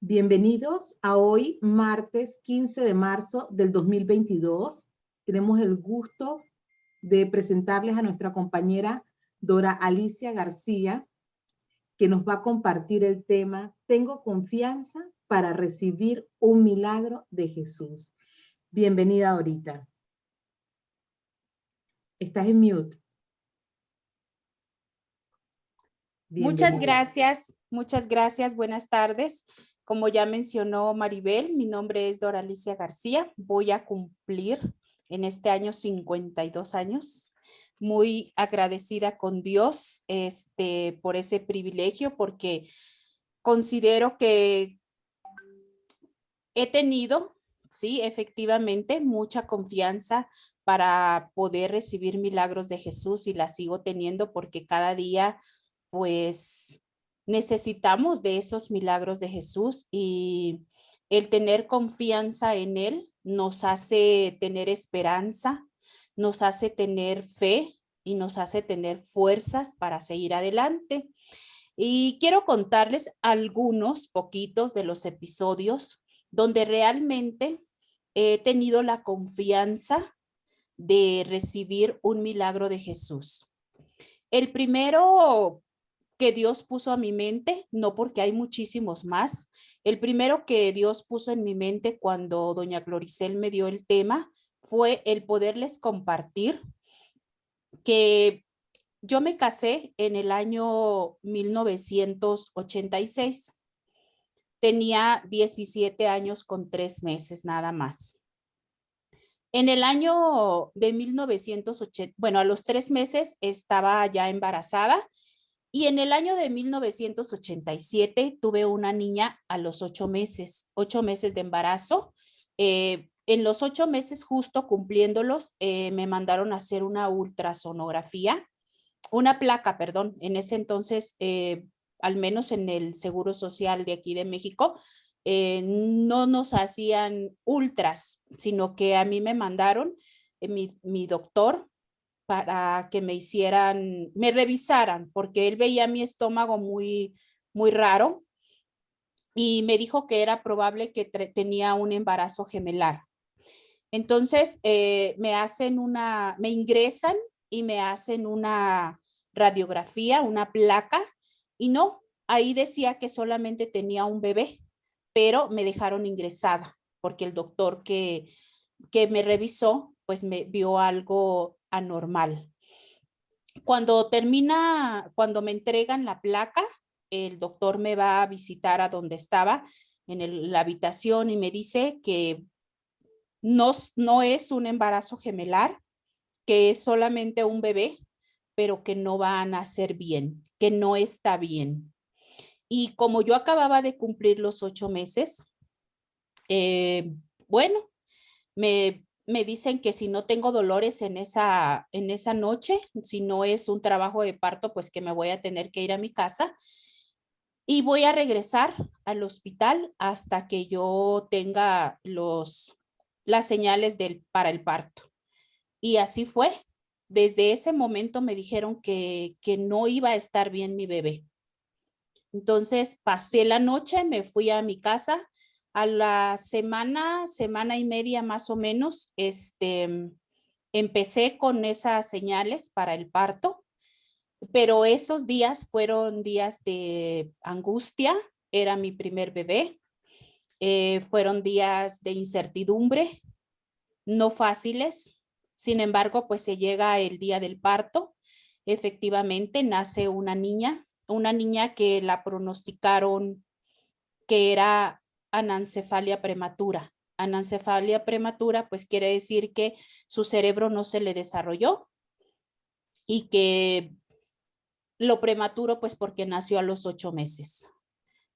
Bienvenidos a hoy, martes 15 de marzo del 2022. Tenemos el gusto de presentarles a nuestra compañera Dora Alicia García, que nos va a compartir el tema Tengo confianza para recibir un milagro de Jesús. Bienvenida, Dorita. Estás en mute. Bienvenida. Muchas gracias, buenas tardes. Como ya mencionó Maribel, mi nombre es Dora Alicia García. Voy a cumplir en este año 52 años. Muy agradecida con Dios por ese privilegio, porque considero que he tenido, sí, efectivamente, mucha confianza para poder recibir milagros de Jesús y la sigo teniendo porque cada día, pues, necesitamos de esos milagros de Jesús y el tener confianza en Él nos hace tener esperanza, nos hace tener fe y nos hace tener fuerzas para seguir adelante. Y quiero contarles algunos poquitos de los episodios donde realmente he tenido la confianza de recibir un milagro de Jesús. El primero que Dios puso a mi mente, no porque hay muchísimos más, el primero que Dios puso en mi mente cuando doña Gloricel me dio el tema fue el poderles compartir que yo me casé en el año 1986. Tenía 17 años con 3 meses nada más. En el año de 1980, bueno, a los 3 meses estaba ya embarazada y en el año de 1987 tuve una niña a los 8 meses de embarazo. En los 8 meses, justo cumpliéndolos, me mandaron a hacer una ultrasonografía, una placa, perdón. En ese entonces, al menos en el Seguro Social de aquí de México, no nos hacían ultras, sino que a mí me mandaron mi doctor para que me revisaran, porque él veía mi estómago muy, muy raro y me dijo que era probable que tenía un embarazo gemelar. Entonces, me ingresan y me hacen una radiografía, una placa, y no, ahí decía que solamente tenía un bebé, pero me dejaron ingresada porque el doctor que me revisó, pues me vio algo anormal. Cuando me entregan la placa, el doctor me va a visitar a donde estaba en la habitación y me dice que no es un embarazo gemelar, que es solamente un bebé, pero que no va a nacer bien, que no está bien. Y como yo acababa de cumplir los 8 meses, bueno, me dicen que si no tengo dolores en esa noche, si no es un trabajo de parto, pues que me voy a tener que ir a mi casa y voy a regresar al hospital hasta que yo tenga las señales para el parto. Y así fue. Desde ese momento me dijeron que no iba a estar bien mi bebé. Entonces pasé la noche, me fui a mi casa. A la semana y media más o menos, empecé con esas señales para el parto, pero esos días fueron días de angustia. Era mi primer bebé. Fueron días de incertidumbre, no fáciles. Sin embargo, pues se llega el día del parto. Efectivamente, nace una niña que la pronosticaron que era anencefalia prematura. Anencefalia prematura, pues quiere decir que su cerebro no se le desarrolló y que lo prematuro, pues porque nació a los 8 meses.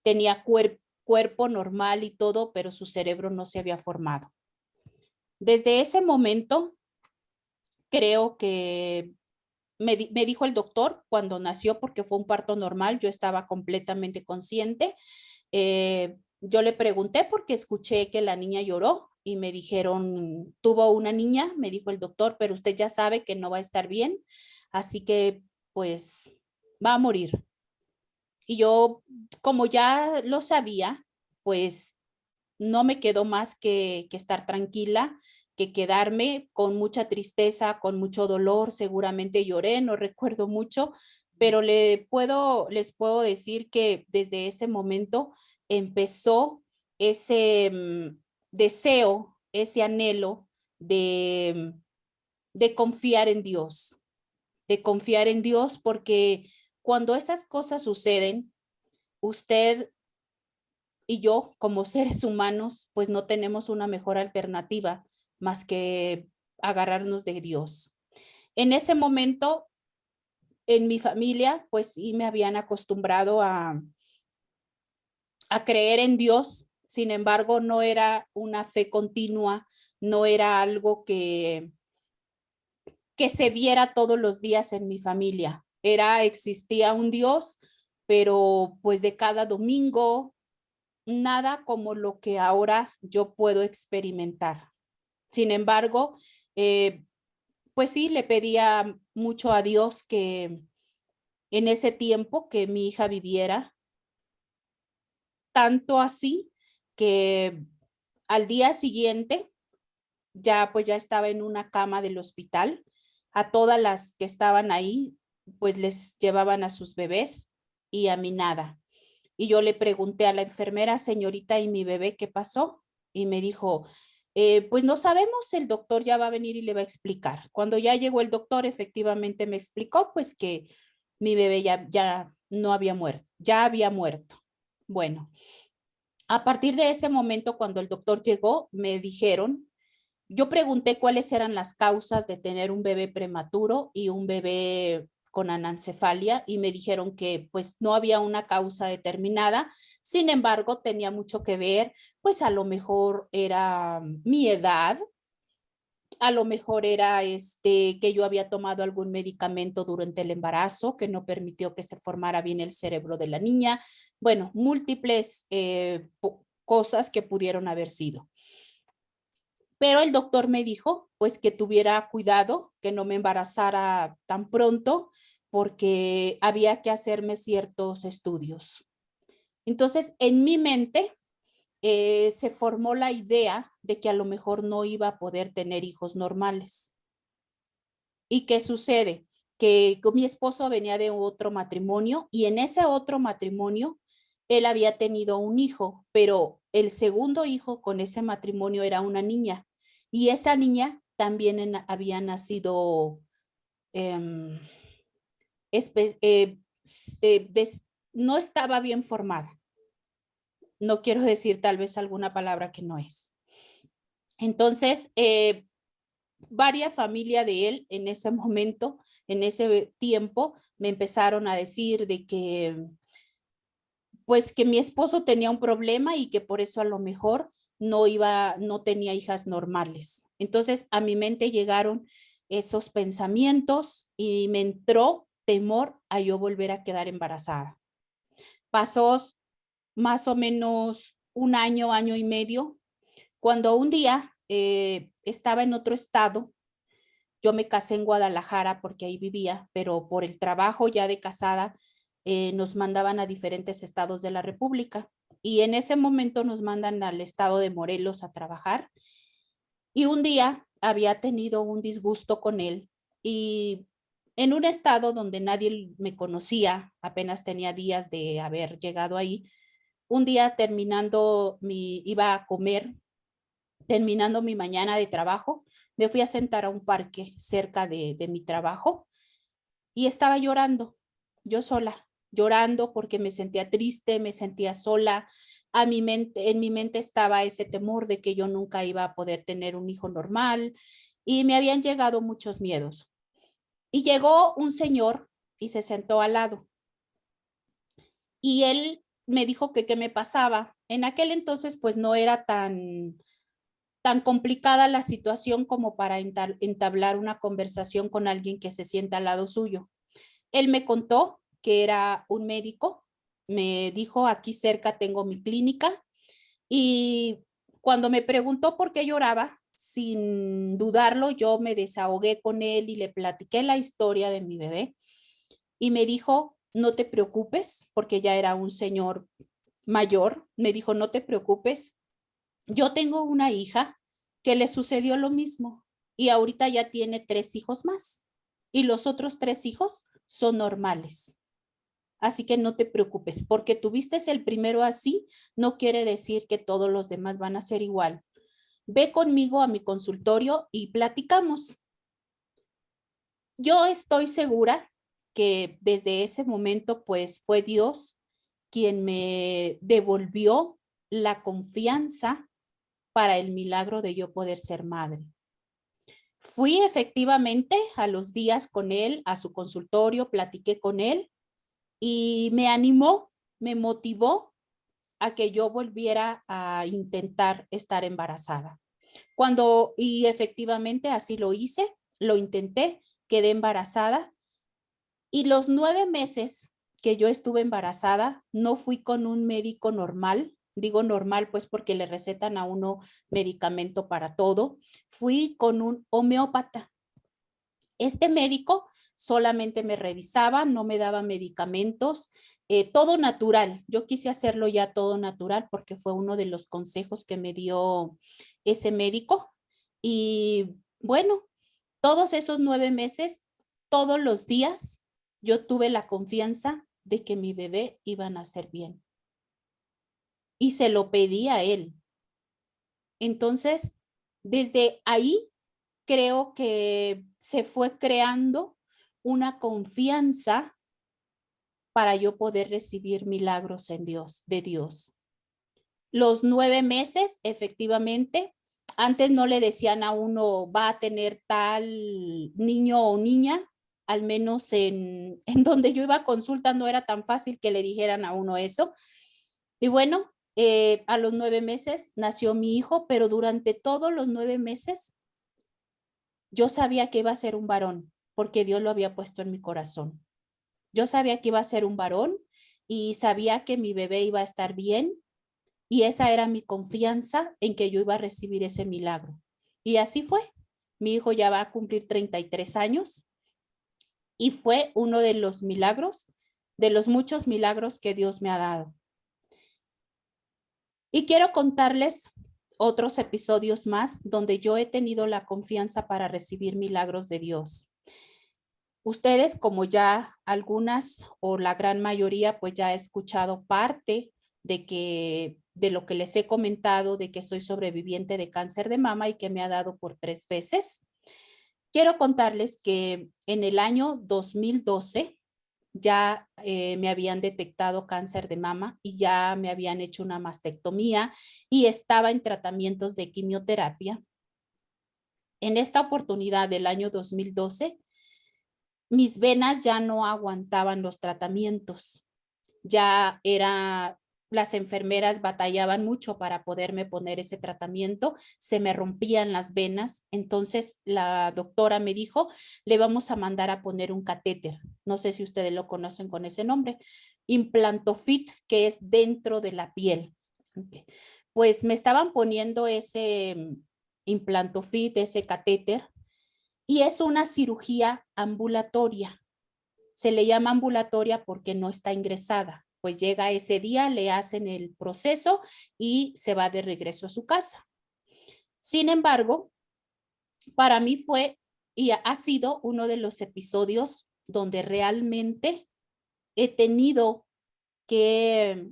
Tenía cuerpo normal y todo, pero su cerebro no se había formado. Desde ese momento, creo que me dijo el doctor cuando nació, porque fue un parto normal, yo estaba completamente consciente. Yo le pregunté porque escuché que la niña lloró y me dijeron, tuvo una niña, me dijo el doctor, pero usted ya sabe que no va a estar bien, así que pues va a morir. Y yo, como ya lo sabía, pues no me quedó más que estar tranquila, que quedarme con mucha tristeza, con mucho dolor. Seguramente lloré, no recuerdo mucho, pero les puedo decir que desde ese momento empezó ese deseo, ese anhelo de confiar en Dios, de confiar en Dios, porque cuando esas cosas suceden, usted y yo, como seres humanos, pues no tenemos una mejor alternativa más que agarrarnos de Dios. En ese momento, en mi familia, pues sí me habían acostumbrado a creer en Dios. Sin embargo, no era una fe continua, no era algo que se viera todos los días en mi familia. Existía un Dios, pero pues de cada domingo, nada como lo que ahora yo puedo experimentar. Sin embargo, pues sí, le pedía mucho a Dios que en ese tiempo que mi hija viviera, tanto así que al día siguiente ya pues ya estaba en una cama del hospital. A todas las que estaban ahí, pues les llevaban a sus bebés y a mí nada. Y yo le pregunté a la enfermera: señorita, ¿y mi bebé qué pasó? Y me dijo, pues no sabemos, el doctor ya va a venir y le va a explicar. Cuando ya llegó el doctor, efectivamente me explicó pues que mi bebé ya no había muerto, ya había muerto. Bueno, a partir de ese momento, cuando el doctor llegó, me dijeron, yo pregunté cuáles eran las causas de tener un bebé prematuro y un bebé con anencefalia y me dijeron que pues no había una causa determinada. Sin embargo, tenía mucho que ver, pues a lo mejor era mi edad, a lo mejor era que yo había tomado algún medicamento durante el embarazo que no permitió que se formara bien el cerebro de la niña. Bueno, múltiples cosas que pudieron haber sido. Pero el doctor me dijo, pues que tuviera cuidado, que no me embarazara tan pronto, porque había que hacerme ciertos estudios. Entonces, en mi mente se formó la idea de que a lo mejor no iba a poder tener hijos normales. ¿Y qué sucede? Que mi esposo venía de otro matrimonio y en ese otro matrimonio él había tenido un hijo, pero el segundo hijo con ese matrimonio era una niña y esa niña también había nacido eh, eh, no estaba bien formada. No quiero decir tal vez alguna palabra que no es. Entonces, varias familias de él en ese momento, en ese tiempo, me empezaron a decir de que pues que mi esposo tenía un problema y que por eso a lo mejor no tenía hijas normales. Entonces a mi mente llegaron esos pensamientos y me entró temor a yo volver a quedar embarazada. Pasó más o menos un año, año y medio, cuando un día estaba en otro estado. Yo me casé en Guadalajara porque ahí vivía, pero por el trabajo ya de casada nos mandaban a diferentes estados de la República. Y en ese momento nos mandan al estado de Morelos a trabajar. Y un día había tenido un disgusto con él y en un estado donde nadie me conocía, apenas tenía días de haber llegado ahí, un día iba a comer, terminando mi mañana de trabajo, me fui a sentar a un parque cerca de mi trabajo y estaba llorando, yo sola, llorando porque me sentía triste, me sentía sola. En mi mente estaba ese temor de que yo nunca iba a poder tener un hijo normal y me habían llegado muchos miedos. Y llegó un señor y se sentó al lado y él me dijo que qué me pasaba. En aquel entonces pues no era tan complicada la situación como para entablar una conversación con alguien que se sienta al lado suyo. Él me contó que era un médico, me dijo, aquí cerca tengo mi clínica y cuando me preguntó por qué lloraba, sin dudarlo, yo me desahogué con él y le platiqué la historia de mi bebé y me dijo, no te preocupes, porque ya era un señor mayor me dijo, no te preocupes, yo tengo una hija que le sucedió lo mismo y ahorita ya tiene 3 hijos más y los otros 3 hijos son normales. Así que no te preocupes, porque tuviste el primero así, no quiere decir que todos los demás van a ser igual. Ve conmigo a mi consultorio y platicamos. Yo estoy segura que desde ese momento, pues fue Dios quien me devolvió la confianza para el milagro de yo poder ser madre. Fui efectivamente a los días con él, a su consultorio, platiqué con él y me animó, me motivó a que yo volviera a intentar estar embarazada. Y efectivamente así lo hice, lo intenté, quedé embarazada y los 9 meses que yo estuve embarazada, no fui con un médico normal, digo normal pues porque le recetan a uno medicamento para todo, fui con un homeópata. Este médico solamente me revisaba, no me daba medicamentos, todo natural. Yo quise hacerlo ya todo natural porque fue uno de los consejos que me dio ese médico. Y bueno, todos esos 9 meses, todos los días, yo tuve la confianza de que mi bebé iba a nacer bien. Y se lo pedí a él. Entonces, desde ahí creo que se fue creando una confianza para yo poder recibir milagros de Dios. Los 9 meses, efectivamente, antes no le decían a uno va a tener tal niño o niña, al menos en donde yo iba a consulta no era tan fácil que le dijeran a uno eso. Y bueno, a los 9 meses nació mi hijo, pero durante todos los 9 meses yo sabía que iba a ser un varón, porque Dios lo había puesto en mi corazón. Yo sabía que iba a ser un varón y sabía que mi bebé iba a estar bien y esa era mi confianza en que yo iba a recibir ese milagro. Y así fue. Mi hijo ya va a cumplir 33 años y fue uno de los milagros, de los muchos milagros que Dios me ha dado. Y quiero contarles otros episodios más donde yo he tenido la confianza para recibir milagros de Dios. Ustedes, como ya algunas o la gran mayoría, pues ya he escuchado parte de lo que les he comentado, de que soy sobreviviente de cáncer de mama y que me ha dado por 3 veces. Quiero contarles que en el año 2012 ya me habían detectado cáncer de mama y ya me habían hecho una mastectomía y estaba en tratamientos de quimioterapia. En esta oportunidad del año 2012, mis venas ya no aguantaban los tratamientos. Las enfermeras batallaban mucho para poderme poner ese tratamiento, se me rompían las venas, entonces la doctora me dijo, le vamos a mandar a poner un catéter, no sé si ustedes lo conocen con ese nombre, Implantofit, que es dentro de la piel. Okay. Pues me estaban poniendo ese Implantofit, ese catéter, y es una cirugía ambulatoria. Se le llama ambulatoria porque no está ingresada. Pues llega ese día, le hacen el proceso y se va de regreso a su casa. Sin embargo, para mí fue y ha sido uno de los episodios donde realmente he tenido que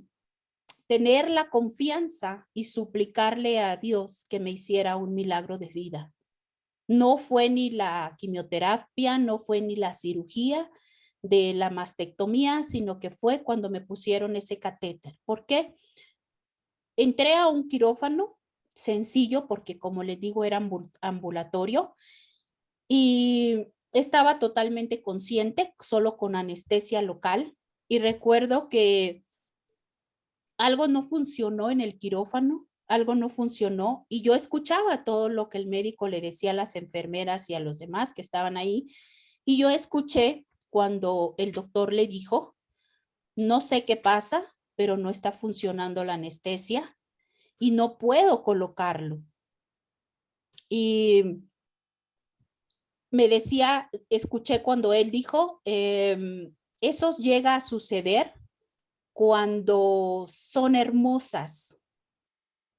tener la confianza y suplicarle a Dios que me hiciera un milagro de vida. No fue ni la quimioterapia, no fue ni la cirugía de la mastectomía, sino que fue cuando me pusieron ese catéter. ¿Por qué? Entré a un quirófano sencillo, porque como les digo, era ambulatorio, y estaba totalmente consciente, solo con anestesia local. Y recuerdo que algo no funcionó en el quirófano, algo no funcionó y yo escuchaba todo lo que el médico le decía a las enfermeras y a los demás que estaban ahí y yo escuché cuando el doctor le dijo, no sé qué pasa, pero no está funcionando la anestesia y no puedo colocarlo. Y me decía, escuché cuando él dijo, eso llega a suceder cuando son hermosas,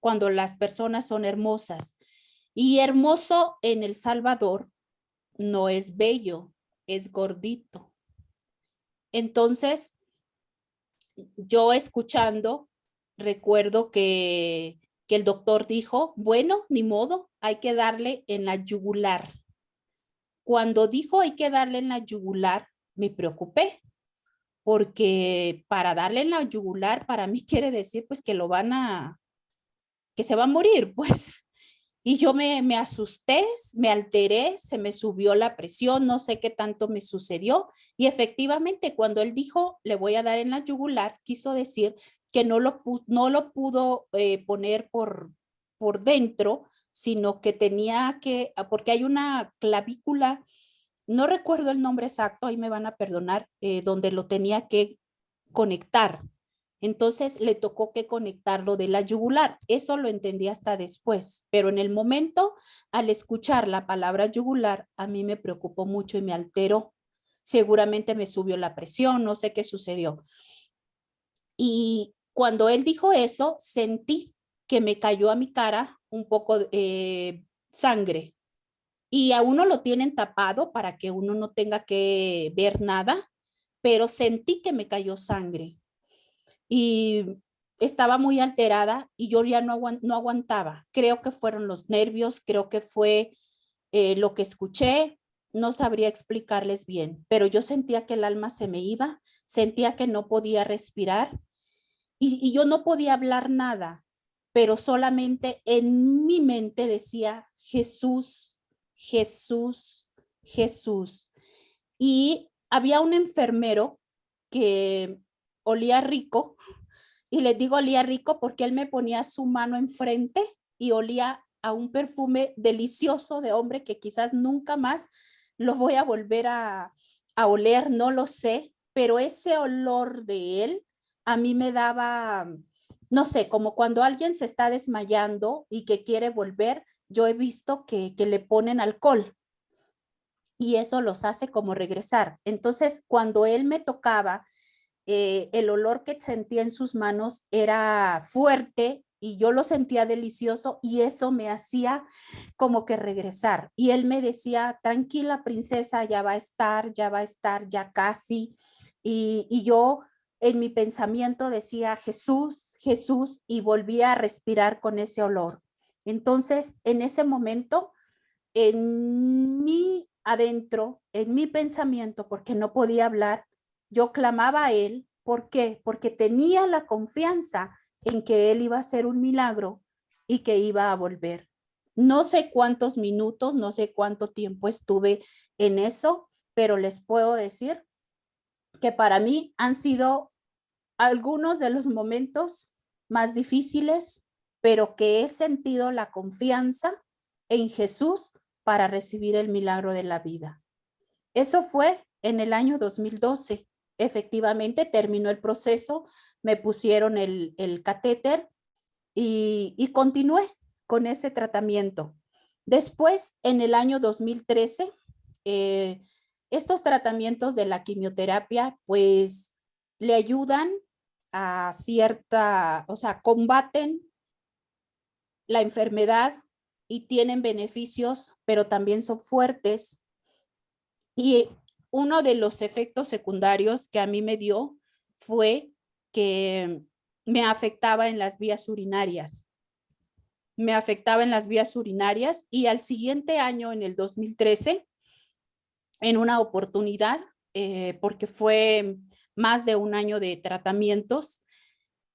cuando las personas son hermosas. Y hermoso en El Salvador no es bello, es gordito. Entonces, yo escuchando, recuerdo que el doctor dijo, bueno, ni modo, hay que darle en la yugular. Cuando dijo hay que darle en la yugular, me preocupé, porque para darle en la yugular, para mí quiere decir pues que que se va a morir, pues. Y yo me asusté, me alteré, se me subió la presión, no sé qué tanto me sucedió. Y efectivamente, cuando él dijo, le voy a dar en la yugular, quiso decir que no lo pudo poner por dentro, sino que tenía que, porque hay una clavícula, no recuerdo el nombre exacto, ahí me van a perdonar, donde lo tenía que conectar. Entonces le tocó que conectarlo de la yugular. Eso lo entendí hasta después, pero en el momento, al escuchar la palabra yugular, a mí me preocupó mucho y me alteró. Seguramente me subió la presión, no sé qué sucedió. Y cuando él dijo eso, sentí que me cayó a mi cara un poco sangre. Y a uno lo tienen tapado para que uno no tenga que ver nada, pero sentí que me cayó sangre y estaba muy alterada y yo ya no aguantaba. Creo que fueron los nervios, creo que fue lo que escuché, no sabría explicarles bien, pero yo sentía que el alma se me iba, sentía que no podía respirar y yo no podía hablar nada, pero solamente en mi mente decía Jesús, Jesús, Jesús. Y había un enfermero que olía rico, y les digo olía rico porque él me ponía su mano enfrente y olía a un perfume delicioso de hombre que quizás nunca más lo voy a volver a oler, no lo sé, pero ese olor de él a mí me daba, no sé, como cuando alguien se está desmayando y que quiere volver, yo he visto que le ponen alcohol y eso los hace como regresar. Entonces, cuando él me tocaba, el olor que sentía en sus manos era fuerte y yo lo sentía delicioso y eso me hacía como que regresar. Y él me decía, tranquila princesa, ya va a estar, ya casi. Y yo en mi pensamiento decía, Jesús, Jesús, y volvía a respirar con ese olor. Entonces, en ese momento, en mi adentro, en mi pensamiento, porque no podía hablar, yo clamaba a él. ¿Por qué? Porque tenía la confianza en que él iba a hacer un milagro y que iba a volver. No sé cuántos minutos, no sé cuánto tiempo estuve en eso, pero les puedo decir que para mí han sido algunos de los momentos más difíciles, pero que he sentido la confianza en Jesús para recibir el milagro de la vida. Eso fue en el año 2012. Efectivamente, terminó el proceso, me pusieron el catéter y continué con ese tratamiento. Después, en el año 2013, estos tratamientos de la quimioterapia, pues le ayudan a cierta, o sea, combaten la enfermedad y tienen beneficios, pero también son fuertes. Y uno de los efectos secundarios que a mí me dio fue que me afectaba en las vías urinarias. Me afectaba en las vías urinarias y al siguiente año, en el 2013, en una oportunidad, porque fue más de un año de tratamientos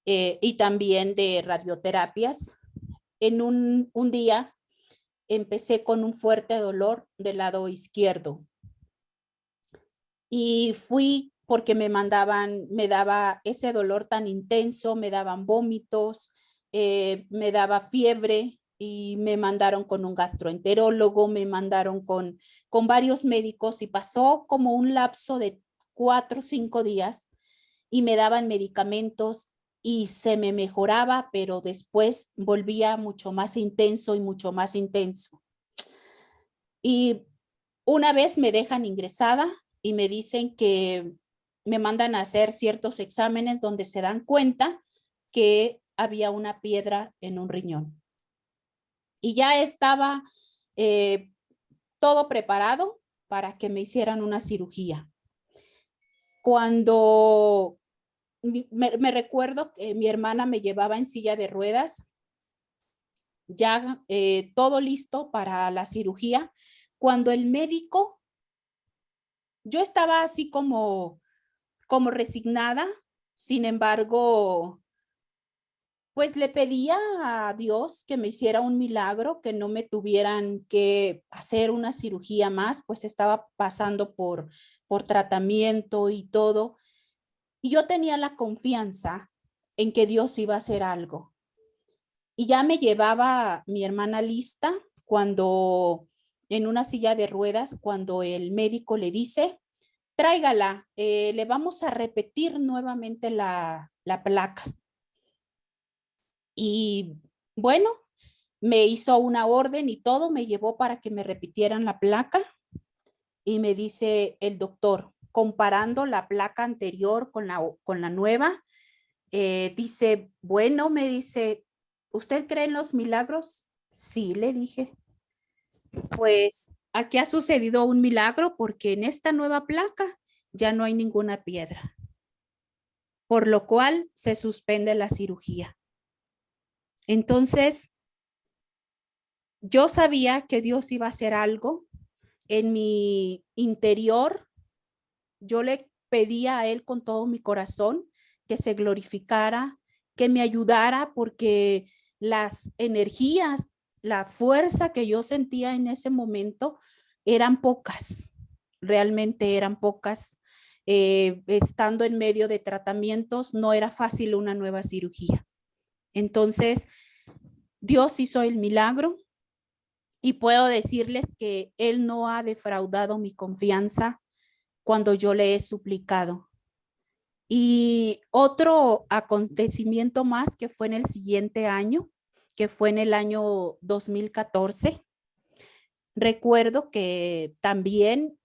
y también de radioterapias, en un día empecé con un fuerte dolor del lado izquierdo y fui porque me daba ese dolor tan intenso, me daban vómitos, me daba fiebre y me mandaron con un gastroenterólogo, me mandaron con varios médicos y pasó como un lapso de 4 o 5 días y me daban medicamentos y se me mejoraba, pero después volvía mucho más intenso y mucho más intenso. Y una vez me dejan ingresada y me dicen que me mandan a hacer ciertos exámenes donde se dan cuenta que había una piedra en un riñón. Y ya estaba todo preparado para que me hicieran una cirugía. Cuando me recuerdo que mi hermana me llevaba en silla de ruedas, ya todo listo para la cirugía, cuando el médico, yo estaba así como resignada, sin embargo, pues le pedía a Dios que me hiciera un milagro, que no me tuvieran que hacer una cirugía más, pues estaba pasando por tratamiento y todo. Y yo tenía la confianza en que Dios iba a hacer algo. Y ya me llevaba mi hermana lista cuando en una silla de ruedas, cuando el médico le dice, tráigala, le vamos a repetir nuevamente la placa. Y bueno, me hizo una orden y todo, me llevó para que me repitieran la placa y me dice el doctor, comparando la placa anterior con la nueva, dice, bueno, me dice, ¿usted cree en los milagros? Sí, le dije. Pues aquí ha sucedido un milagro porque en esta nueva placa ya no hay ninguna piedra, por lo cual se suspende la cirugía. Entonces, yo sabía que Dios iba a hacer algo en mi interior. Yo le pedía a Él con todo mi corazón que se glorificara, que me ayudara, porque las energías, la fuerza que yo sentía en ese momento eran pocas, realmente eran pocas. Estando en medio de tratamientos, no era fácil una nueva cirugía. Entonces, Dios hizo el milagro y puedo decirles que Él no ha defraudado mi confianza cuando yo le he suplicado. Y otro acontecimiento más que fue en el siguiente año, que fue en el año 2014. Recuerdo que también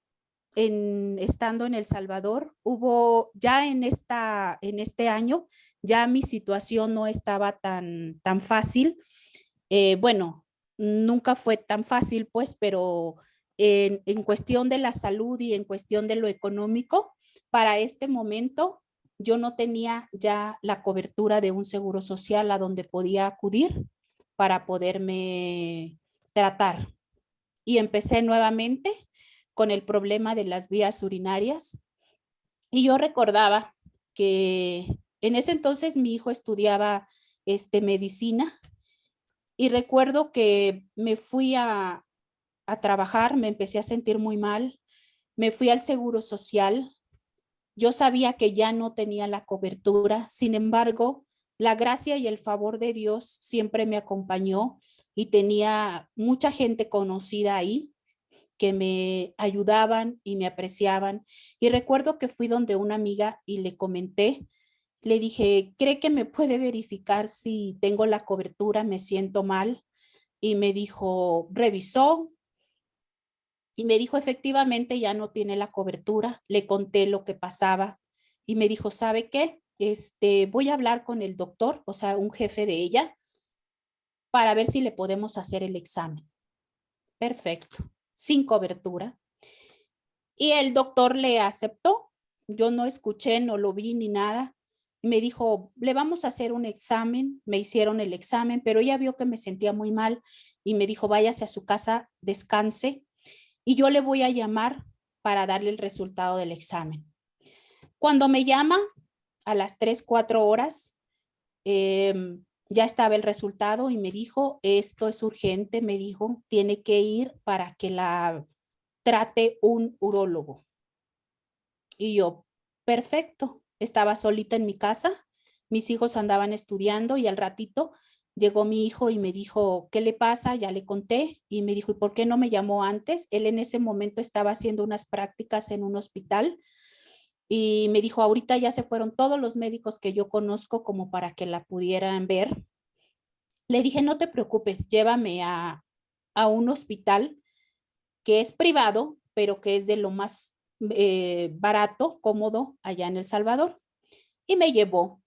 estando en El Salvador, hubo ya en este año, ya mi situación no estaba tan fácil. Bueno, nunca fue tan fácil, pues, pero en cuestión de la salud y en cuestión de lo económico, para este momento yo no tenía ya la cobertura de un seguro social a donde podía acudir para poderme tratar. Y empecé nuevamente con el problema de las vías urinarias. Y yo recordaba que en ese entonces mi hijo estudiaba medicina y recuerdo que me fui a trabajar, me empecé a sentir muy mal, me fui al seguro social. Yo sabía que ya no tenía la cobertura, sin embargo, la gracia y el favor de Dios siempre me acompañó y tenía mucha gente conocida ahí que me ayudaban y me apreciaban. Y recuerdo que fui donde una amiga y le comenté, le dije, ¿cree que me puede verificar si tengo la cobertura? Me siento mal. Y me dijo, revisó y me dijo, efectivamente, ya no tiene la cobertura. Le conté lo que pasaba y me dijo, ¿sabe qué? Voy a hablar con el doctor, o sea, un jefe de ella, para ver si le podemos hacer el examen. Perfecto, sin cobertura. Y el doctor le aceptó. Yo no escuché, no lo vi ni nada. Me dijo, le vamos a hacer un examen. Me hicieron el examen, pero ella vio que me sentía muy mal y me dijo, váyase a su casa, descanse y yo le voy a llamar para darle el resultado del examen. Cuando me llama a las 3, 4 horas, ya estaba el resultado y me dijo, esto es urgente, me dijo, tiene que ir para que la trate un urólogo. Y yo, perfecto, estaba solita en mi casa, mis hijos andaban estudiando y al ratito llegó mi hijo y me dijo, ¿qué le pasa? Ya le conté y me dijo, ¿y por qué no me llamó antes? Él en ese momento estaba haciendo unas prácticas en un hospital y me dijo, ahorita ya se fueron todos los médicos que yo conozco como para que la pudieran ver. Le dije, no te preocupes, llévame a un hospital que es privado, pero que es de lo más barato, cómodo allá en El Salvador. Y me llevó.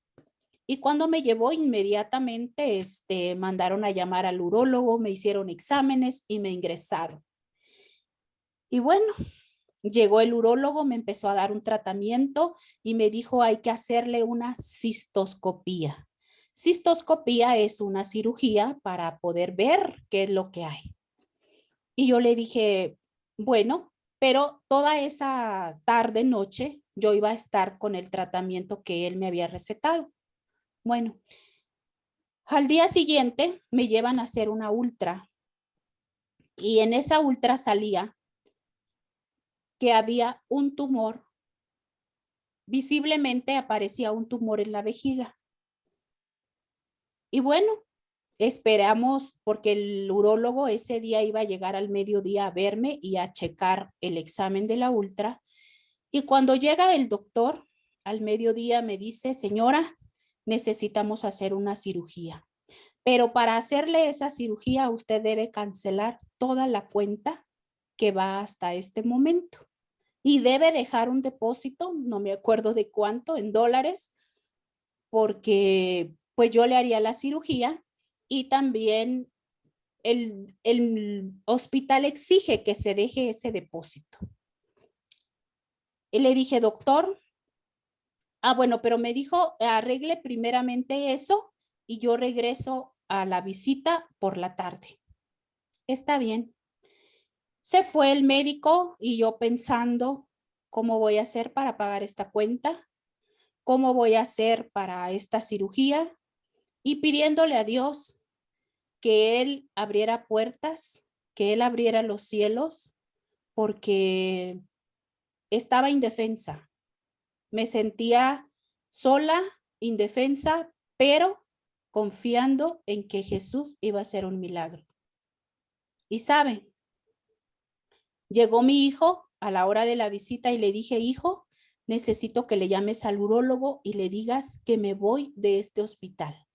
Y cuando me llevó, inmediatamente mandaron a llamar al urólogo, me hicieron exámenes y me ingresaron. Y bueno, llegó el urólogo, me empezó a dar un tratamiento y me dijo, hay que hacerle una cistoscopía. Cistoscopía es una cirugía para poder ver qué es lo que hay. Y yo le dije, bueno, pero toda esa tarde, noche, yo iba a estar con el tratamiento que él me había recetado. Bueno, al día siguiente me llevan a hacer una ultra y en esa ultra salía que había un tumor. Visiblemente aparecía un tumor en la vejiga. Y bueno, esperamos porque el urólogo ese día iba a llegar al mediodía a verme y a checar el examen de la ultra. Y cuando llega el doctor al mediodía me dice, señora, necesitamos hacer una cirugía. Pero para hacerle esa cirugía usted debe cancelar toda la cuenta que va hasta este momento. Y debe dejar un depósito, no me acuerdo de cuánto, en dólares, porque pues yo le haría la cirugía y también el hospital exige que se deje ese depósito. Y le dije, doctor, bueno, pero me dijo, arregle primeramente eso y yo regreso a la visita por la tarde. Está bien. Se fue el médico y yo pensando, ¿cómo voy a hacer para pagar esta cuenta? ¿Cómo voy a hacer para esta cirugía? Y pidiéndole a Dios que Él abriera puertas, que Él abriera los cielos, porque estaba indefensa. Me sentía sola, indefensa, pero confiando en que Jesús iba a hacer un milagro. Y saben, llegó mi hijo a la hora de la visita y le dije, hijo, necesito que le llames al urólogo y le digas que me voy de este hospital.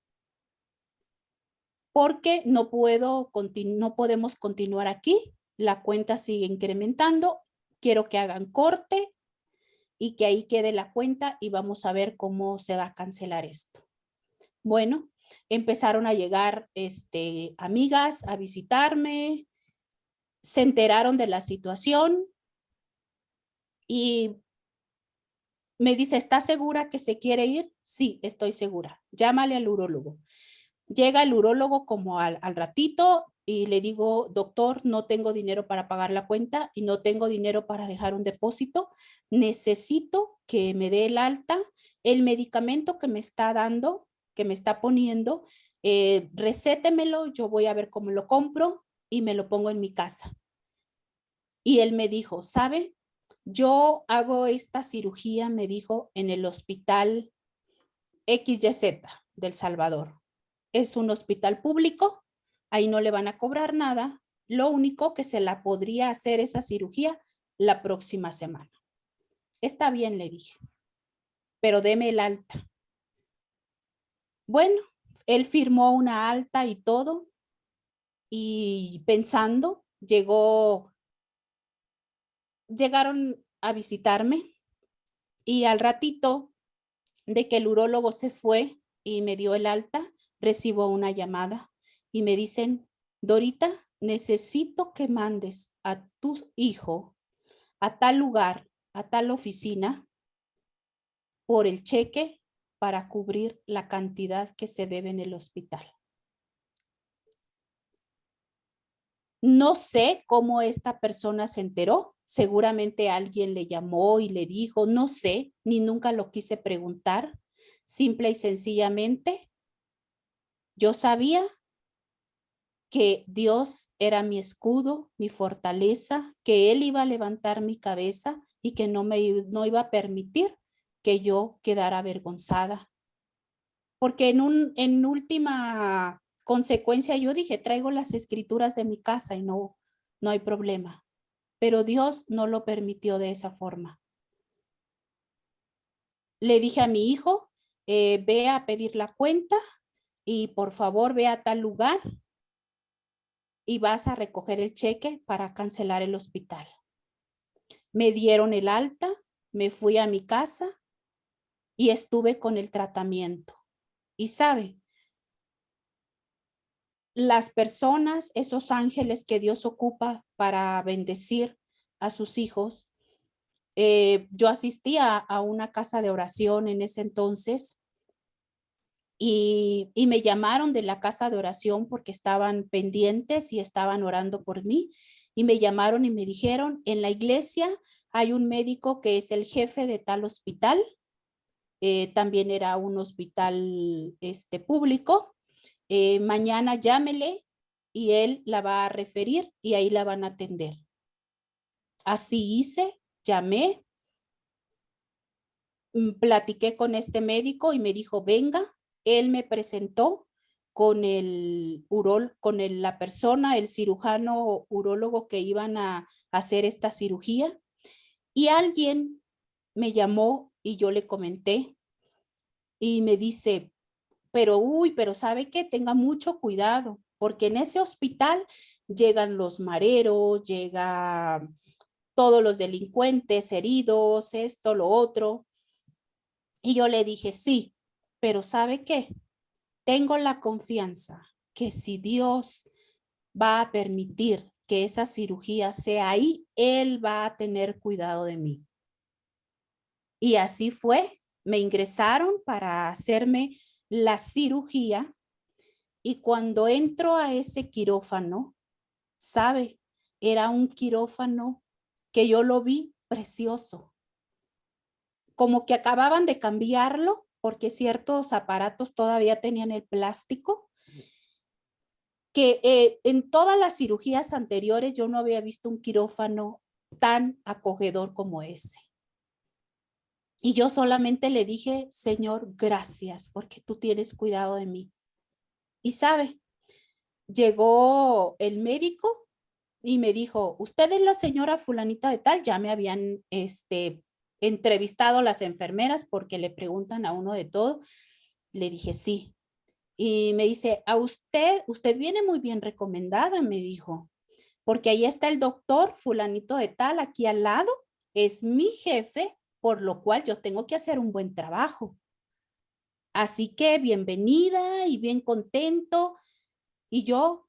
Porque no podemos continuar aquí. La cuenta sigue incrementando. Quiero que hagan corte y que ahí quede la cuenta y vamos a ver cómo se va a cancelar esto. Bueno, empezaron a llegar amigas a visitarme, se enteraron de la situación y me dice, ¿estás segura que se quiere ir? Sí, estoy segura. Llámale al urólogo. Llega el urólogo como al ratito y le digo, doctor, no tengo dinero para pagar la cuenta y no tengo dinero para dejar un depósito. Necesito que me dé el alta. El medicamento que me está dando, que me está poniendo, recétemelo, yo voy a ver cómo lo compro y me lo pongo en mi casa. Y él me dijo, ¿sabe? Yo hago esta cirugía, me dijo, en el hospital XYZ del Salvador. Es un hospital público, ahí no le van a cobrar nada, lo único que se la podría hacer esa cirugía la próxima semana. Está bien, le dije, pero deme el alta. Bueno, él firmó una alta y todo, y pensando, llegaron a visitarme y al ratito de que el urólogo se fue y me dio el alta, recibo una llamada y me dicen, Dorita, necesito que mandes a tu hijo a tal lugar, a tal oficina, por el cheque para cubrir la cantidad que se debe en el hospital. No sé cómo esta persona se enteró. Seguramente alguien le llamó y le dijo, no sé, ni nunca lo quise preguntar. Simple y sencillamente, yo sabía que Dios era mi escudo, mi fortaleza, que Él iba a levantar mi cabeza y que no iba a permitir que yo quedara avergonzada. Porque en última consecuencia yo dije, traigo las escrituras de mi casa y no hay problema. Pero Dios no lo permitió de esa forma. Le dije a mi hijo, ve a pedir la cuenta y por favor ve a tal lugar y vas a recoger el cheque para cancelar el hospital. Me dieron el alta, me fui a mi casa y estuve con el tratamiento. Y sabe, las personas, esos ángeles que Dios ocupa para bendecir a sus hijos, yo asistía a una casa de oración en ese entonces y me llamaron de la casa de oración porque estaban pendientes y estaban orando por mí. Y me llamaron y me dijeron, en la iglesia hay un médico que es el jefe de tal hospital, también era un hospital público. Mañana llámele y él la va a referir y ahí la van a atender. Así hice, llamé, platiqué con este médico y me dijo, venga. Él me presentó con la persona, el cirujano urólogo que iban a hacer esta cirugía. Y alguien me llamó y yo le comenté y me dice, pero ¿sabe qué? Tenga mucho cuidado, porque en ese hospital llegan los mareros, llega todos los delincuentes heridos, esto, lo otro. Y yo le dije, sí, pero ¿sabe qué? Tengo la confianza que si Dios va a permitir que esa cirugía sea ahí, Él va a tener cuidado de mí. Y así fue. Me ingresaron para hacerme la cirugía y cuando entro a ese quirófano, ¿sabe? Era un quirófano que yo lo vi precioso. Como que acababan de cambiarlo porque ciertos aparatos todavía tenían el plástico, que en todas las cirugías anteriores yo no había visto un quirófano tan acogedor como ese. Y yo solamente le dije, Señor, gracias porque tú tienes cuidado de mí. Y sabe, llegó el médico y me dijo, usted es la señora fulanita de tal. Ya me habían entrevistado las enfermeras porque le preguntan a uno de todo. Le dije, sí. Y me dice, a usted viene muy bien recomendada, me dijo, porque ahí está el doctor fulanito de tal, aquí al lado, es mi jefe, por lo cual yo tengo que hacer un buen trabajo. Así que bienvenida y bien contento. Y yo,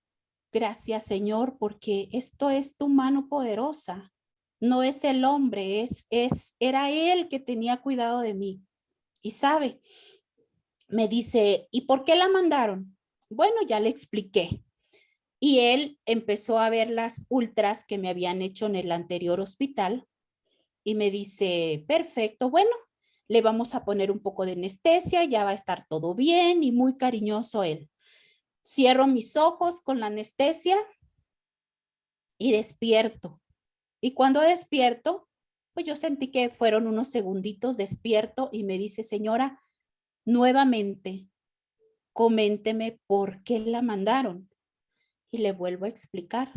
gracias Señor, porque esto es tu mano poderosa. No es el hombre, era él que tenía cuidado de mí. Y sabe, me dice, ¿y por qué la mandaron? Bueno, ya le expliqué. Y él empezó a ver las ultras que me habían hecho en el anterior hospital y me dice, perfecto, bueno, le vamos a poner un poco de anestesia, ya va a estar todo bien y muy cariñoso él. Cierro mis ojos con la anestesia y despierto. Y cuando despierto, pues yo sentí que fueron unos segunditos despierto y me dice, señora, nuevamente, coménteme por qué la mandaron. Y le vuelvo a explicar.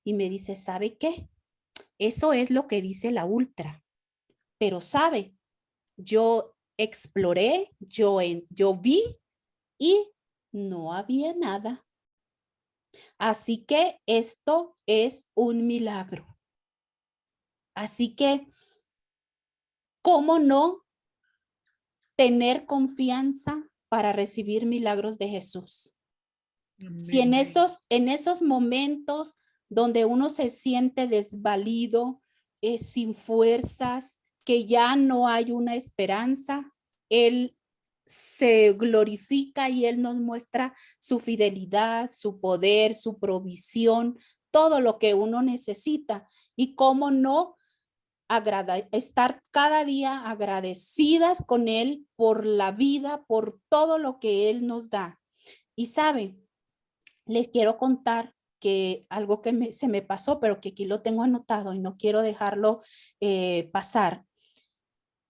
Y me dice, ¿sabe qué? Eso es lo que dice la ultra. Pero sabe, yo exploré, yo vi y no había nada. Así que esto es un milagro. Así que, ¿cómo no tener confianza para recibir milagros de Jesús? Si en esos momentos donde uno se siente desvalido, sin fuerzas, que ya no hay una esperanza, Él se glorifica y Él nos muestra su fidelidad, su poder, su provisión, todo lo que uno necesita. Y cómo no estar cada día agradecidas con Él por la vida, por todo lo que Él nos da. Y sabe, les quiero contar que algo que se me pasó, pero que aquí lo tengo anotado y no quiero dejarlo pasar.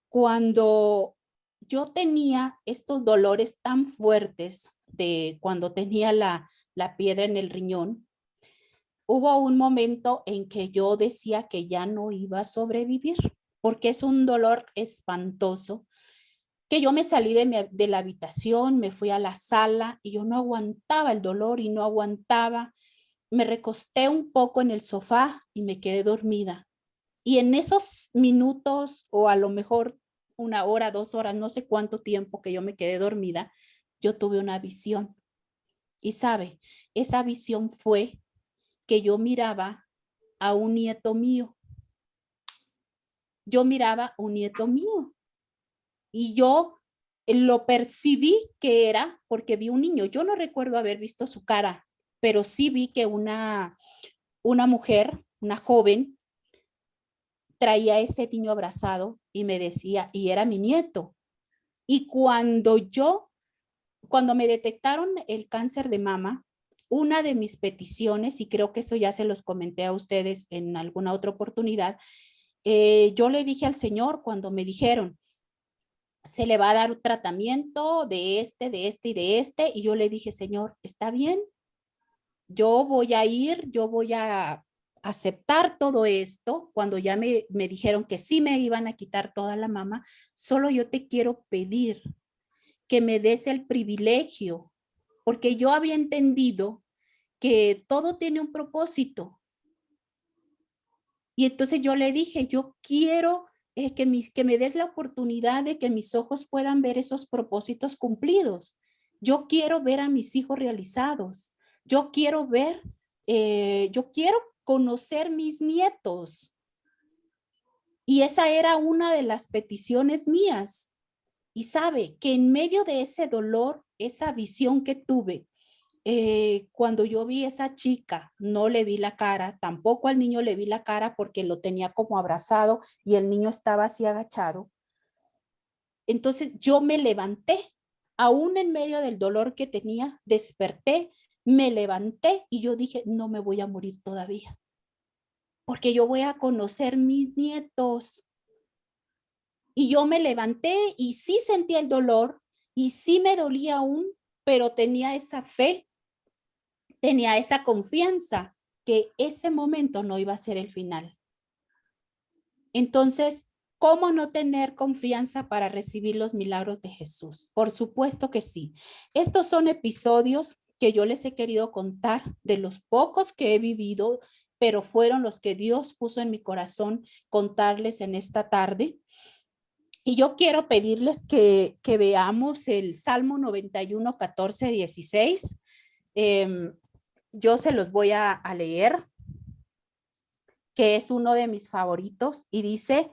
Cuando yo tenía estos dolores tan fuertes de cuando tenía la piedra en el riñón, hubo un momento en que yo decía que ya no iba a sobrevivir, porque es un dolor espantoso, que yo me salí de la habitación, me fui a la sala y yo no aguantaba el dolor y no aguantaba. Me recosté un poco en el sofá y me quedé dormida. Y en esos minutos, o a lo mejor 1 hora, 2 horas, no sé cuánto tiempo que yo me quedé dormida, yo tuve una visión. Y sabe, esa visión fue que yo miraba a un nieto mío. Yo miraba a un nieto mío. Y yo lo percibí que era porque vi un niño. Yo no recuerdo haber visto su cara, pero sí vi que una mujer, una joven, traía a ese niño abrazado y me decía, y era mi nieto. Y cuando me detectaron el cáncer de mama, una de mis peticiones, y creo que eso ya se los comenté a ustedes en alguna otra oportunidad, yo le dije al Señor cuando me dijeron, se le va a dar un tratamiento de este, de este y de este, y yo le dije, Señor, está bien, yo voy a aceptar todo esto. Cuando ya me dijeron que sí me iban a quitar toda la mama, solo yo te quiero pedir que me des el privilegio, porque yo había entendido que todo tiene un propósito. Y entonces yo le dije, yo quiero que me des la oportunidad de que mis ojos puedan ver esos propósitos cumplidos. Yo quiero ver a mis hijos realizados. Yo quiero yo quiero conocer mis nietos. Y esa era una de las peticiones mías. Y sabe que en medio de ese dolor, esa visión que tuve, cuando yo vi a esa chica, no le vi la cara, tampoco al niño le vi la cara porque lo tenía como abrazado y el niño estaba así agachado. Entonces yo me levanté, aún en medio del dolor que tenía, desperté, me levanté y yo dije, no me voy a morir todavía, porque yo voy a conocer mis nietos. Y yo me levanté y sí sentí el dolor y sí me dolía aún, pero tenía esa fe, tenía esa confianza que ese momento no iba a ser el final. Entonces, ¿cómo no tener confianza para recibir los milagros de Jesús? Por supuesto que sí. Estos son episodios que yo les he querido contar de los pocos que he vivido, pero fueron los que Dios puso en mi corazón contarles en esta tarde. Y yo quiero pedirles que veamos el Salmo 91, 14, 16. Yo se los voy a leer, que es uno de mis favoritos, y dice,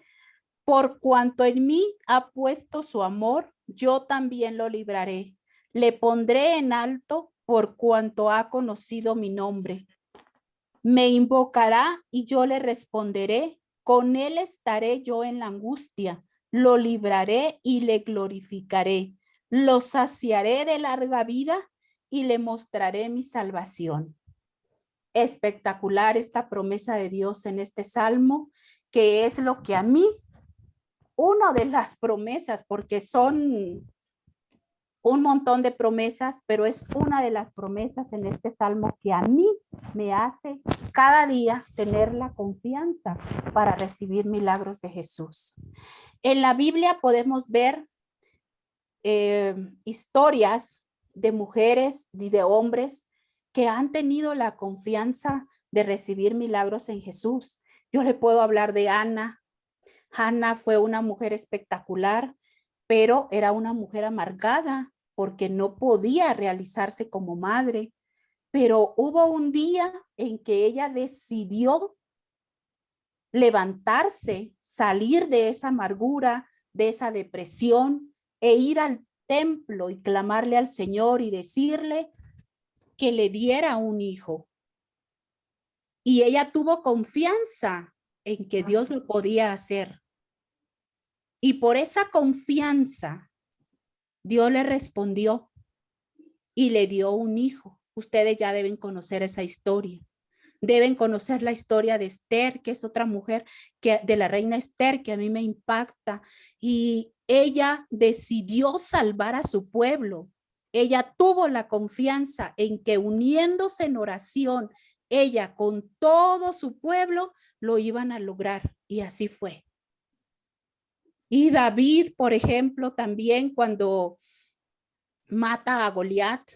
por cuanto en mí ha puesto su amor, yo también lo libraré. Le pondré en alto por cuanto ha conocido mi nombre. Me invocará y yo le responderé. Con él estaré yo en la angustia. Lo libraré y le glorificaré. Lo saciaré de larga vida y le mostraré mi salvación. Espectacular esta promesa de Dios en este salmo, que es lo que a mí, una de las promesas, porque son un montón de promesas, pero es una de las promesas en este salmo que a mí me hace cada día tener la confianza para recibir milagros de Jesús. En la Biblia podemos ver historias de mujeres y de hombres que han tenido la confianza de recibir milagros en Jesús. Yo le puedo hablar de Ana. Ana fue una mujer espectacular, pero era una mujer amargada porque no podía realizarse como madre. Pero hubo un día en que ella decidió levantarse, salir de esa amargura, de esa depresión, e ir al templo y clamarle al Señor y decirle que le diera un hijo. Y ella tuvo confianza en que Dios lo podía hacer. Y por esa confianza, Dios le respondió y le dio un hijo. Ustedes ya deben conocer esa historia. Deben conocer la historia de Esther, que es otra mujer de la reina Esther, que a mí me impacta. Y ella decidió salvar a su pueblo. Ella tuvo la confianza en que uniéndose en oración, ella con todo su pueblo lo iban a lograr. Y así fue. Y David, por ejemplo, también cuando mata a Goliat,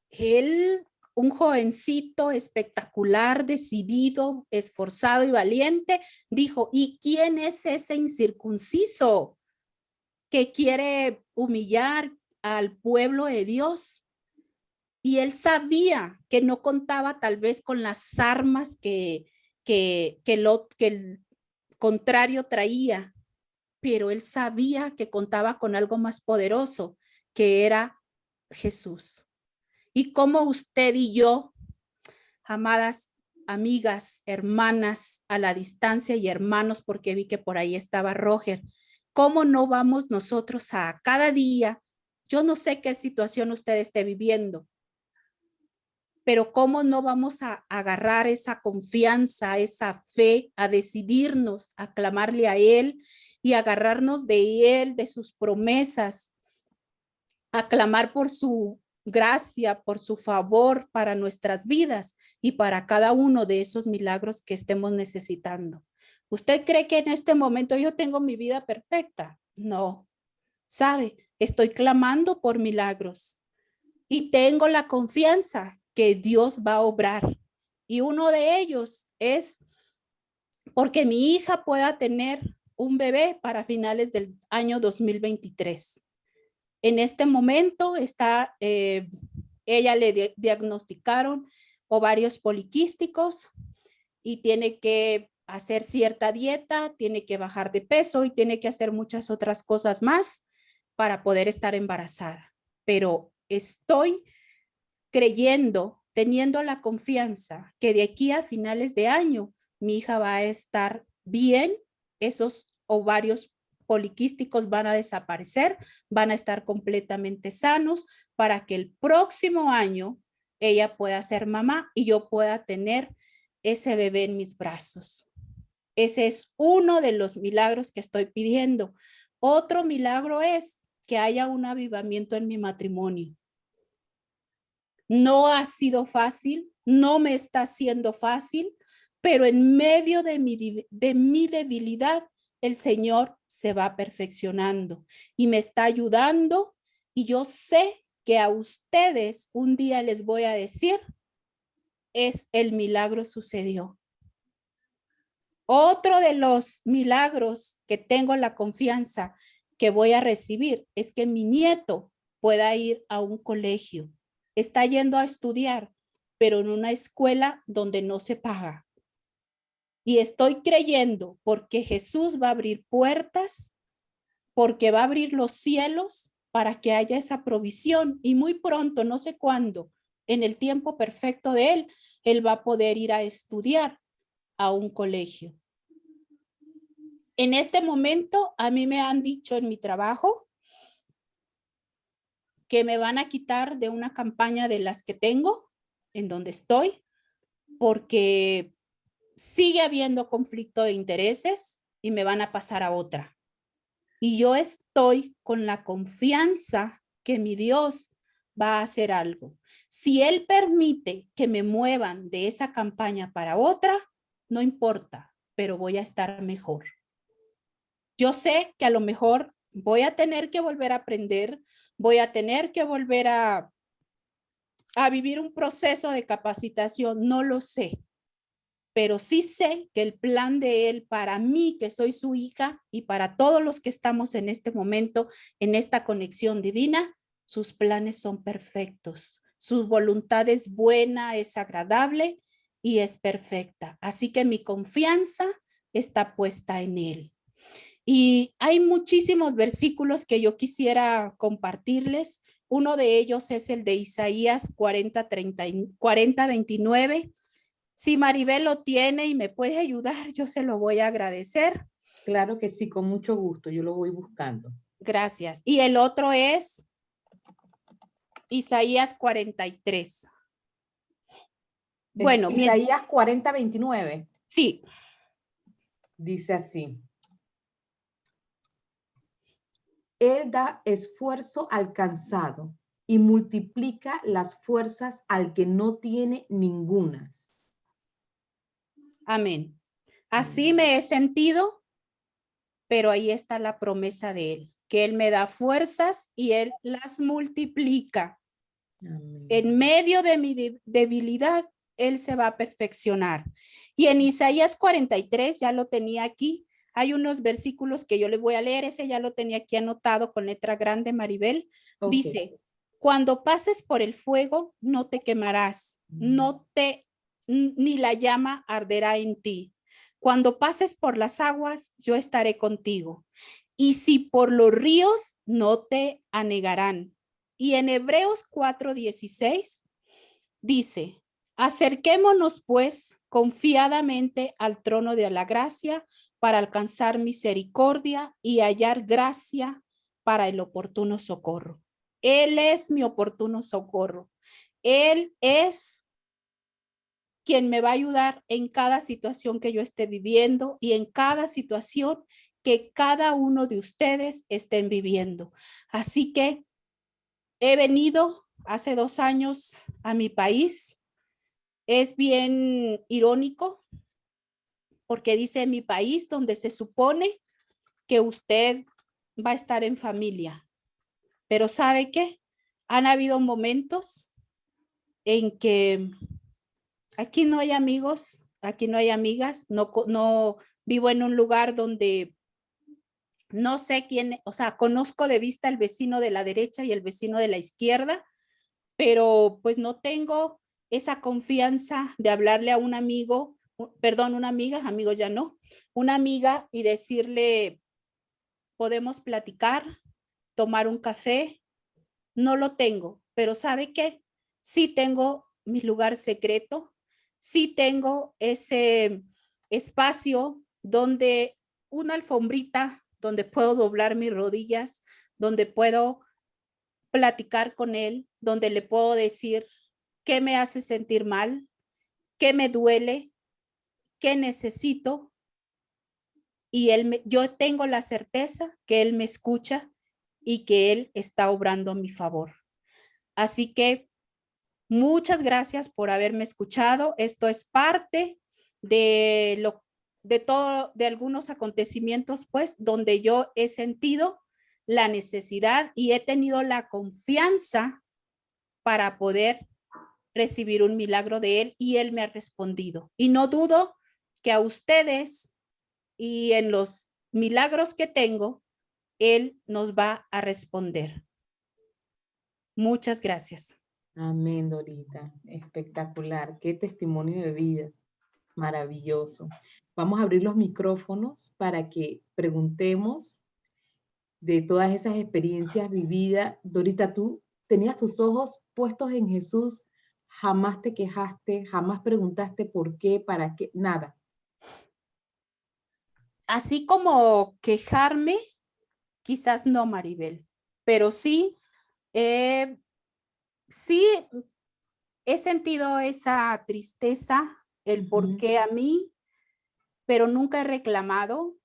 él un jovencito espectacular, decidido, esforzado y valiente, dijo, ¿y quién es ese incircunciso que quiere humillar al pueblo de Dios? Y él sabía que no contaba tal vez con las armas que el contrario traía, pero él sabía que contaba con algo más poderoso, que era Jesús. Y como usted y yo, amadas amigas, hermanas a la distancia y hermanos, porque vi que por ahí estaba Roger, ¿cómo no vamos nosotros a cada día? Yo no sé qué situación usted esté viviendo, pero cómo no vamos a agarrar esa confianza, esa fe, a decidirnos, a clamarle a Él y agarrarnos de Él, de sus promesas, a clamar por su gracia, por su favor para nuestras vidas y para cada uno de esos milagros que estemos necesitando. ¿Usted cree que en este momento yo tengo mi vida perfecta? No. ¿Sabe? Estoy clamando por milagros y tengo la confianza que Dios va a obrar. Y uno de ellos es porque mi hija pueda tener un bebé para finales del año 2023. En este momento está, ella le diagnosticaron ovarios poliquísticos y tiene que hacer cierta dieta, tiene que bajar de peso y tiene que hacer muchas otras cosas más para poder estar embarazada. Pero estoy creyendo, teniendo la confianza que de aquí a finales de año mi hija va a estar bien, esos ovarios poliquísticos van a desaparecer, van a estar completamente sanos para que el próximo año ella pueda ser mamá y yo pueda tener ese bebé en mis brazos. Ese es uno de los milagros que estoy pidiendo. Otro milagro es que haya un avivamiento en mi matrimonio. No ha sido fácil, no me está siendo fácil, pero en medio de mi debilidad, el Señor se va perfeccionando y me está ayudando. Y yo sé que a ustedes un día les voy a decir, es el milagro sucedió. Otro de los milagros que tengo la confianza que voy a recibir es que mi nieto pueda ir a un colegio. Está yendo a estudiar, pero en una escuela donde no se paga. Y estoy creyendo porque Jesús va a abrir puertas, porque va a abrir los cielos para que haya esa provisión. Y muy pronto, no sé cuándo, en el tiempo perfecto de él va a poder ir a estudiar a un colegio. En este momento, a mí me han dicho en mi trabajo que me van a quitar de una campaña de las que tengo, en donde estoy, porque sigue habiendo conflicto de intereses y me van a pasar a otra. Y yo estoy con la confianza que mi Dios va a hacer algo. Si Él permite que me muevan de esa campaña para otra, no importa, pero voy a estar mejor. Yo sé que a lo mejor voy a tener que volver a aprender, voy a tener que volver a vivir un proceso de capacitación, no lo sé, pero sí sé que el plan de Él para mí, que soy su hija, y para todos los que estamos en este momento, en esta conexión divina, sus planes son perfectos. Su voluntad es buena, es agradable y es perfecta. Así que mi confianza está puesta en Él. Y hay muchísimos versículos que yo quisiera compartirles. Uno de ellos es el de Isaías 40:29. Si Maribel lo tiene y me puede ayudar, yo se lo voy a agradecer. Claro que sí, con mucho gusto, yo lo voy buscando. Gracias. Y el otro es Isaías 43. Bueno, Isaías 40:29. Sí. Dice así. Él da esfuerzo al cansado y multiplica las fuerzas al que no tiene ningunas. Amén. Así me he sentido, pero ahí está la promesa de Él, que Él me da fuerzas y Él las multiplica. Amén. En medio de mi debilidad, Él se va a perfeccionar. Y en Isaías 43, ya lo tenía aquí, hay unos versículos que yo les voy a leer, ese ya lo tenía aquí anotado con letra grande, Maribel. Okay. Dice, cuando pases por el fuego, no te quemarás, ni la llama arderá en ti. Cuando pases por las aguas, yo estaré contigo. Y si por los ríos, no te anegarán. Y en Hebreos 4:16 dice, acerquémonos pues confiadamente al trono de la gracia para alcanzar misericordia y hallar gracia para el oportuno socorro. Él es mi oportuno socorro. Él es quien me va a ayudar en cada situación que yo esté viviendo y en cada situación que cada uno de ustedes estén viviendo. Así que he venido hace 2 años a mi país. Es bien irónico porque dice mi país donde se supone que usted va a estar en familia. Pero ¿sabe qué? Han habido momentos en que aquí no hay amigos, aquí no hay amigas, no vivo en un lugar donde no sé quién, o sea, conozco de vista el vecino de la derecha y el vecino de la izquierda, pero pues no tengo esa confianza de hablarle a un amigo, perdón, una amiga, amigo ya no, una amiga y decirle, podemos platicar, tomar un café. No lo tengo, pero ¿sabe qué? Sí tengo mi lugar secreto, sí tengo ese espacio donde una alfombrita, donde puedo doblar mis rodillas, donde puedo platicar con él, donde le puedo decir qué me hace sentir mal, qué me duele, qué necesito. Y yo tengo la certeza que él me escucha y que él está obrando a mi favor. Así que muchas gracias por haberme escuchado. Esto es parte de algunos acontecimientos, pues, donde yo he sentido la necesidad y he tenido la confianza para poder recibir un milagro de él y él me ha respondido. Y no dudo que a ustedes y en los milagros que tengo, él nos va a responder. Muchas gracias. Amén, Dorita. Espectacular. Qué testimonio de vida. Maravilloso. Vamos a abrir los micrófonos para que preguntemos de todas esas experiencias vividas. Dorita, tú tenías tus ojos puestos en Jesús, jamás te quejaste, jamás preguntaste por qué, para qué, nada. Así como quejarme, quizás no, Maribel, pero sí, sí he sentido esa tristeza, el por qué a mí, pero nunca he reclamado,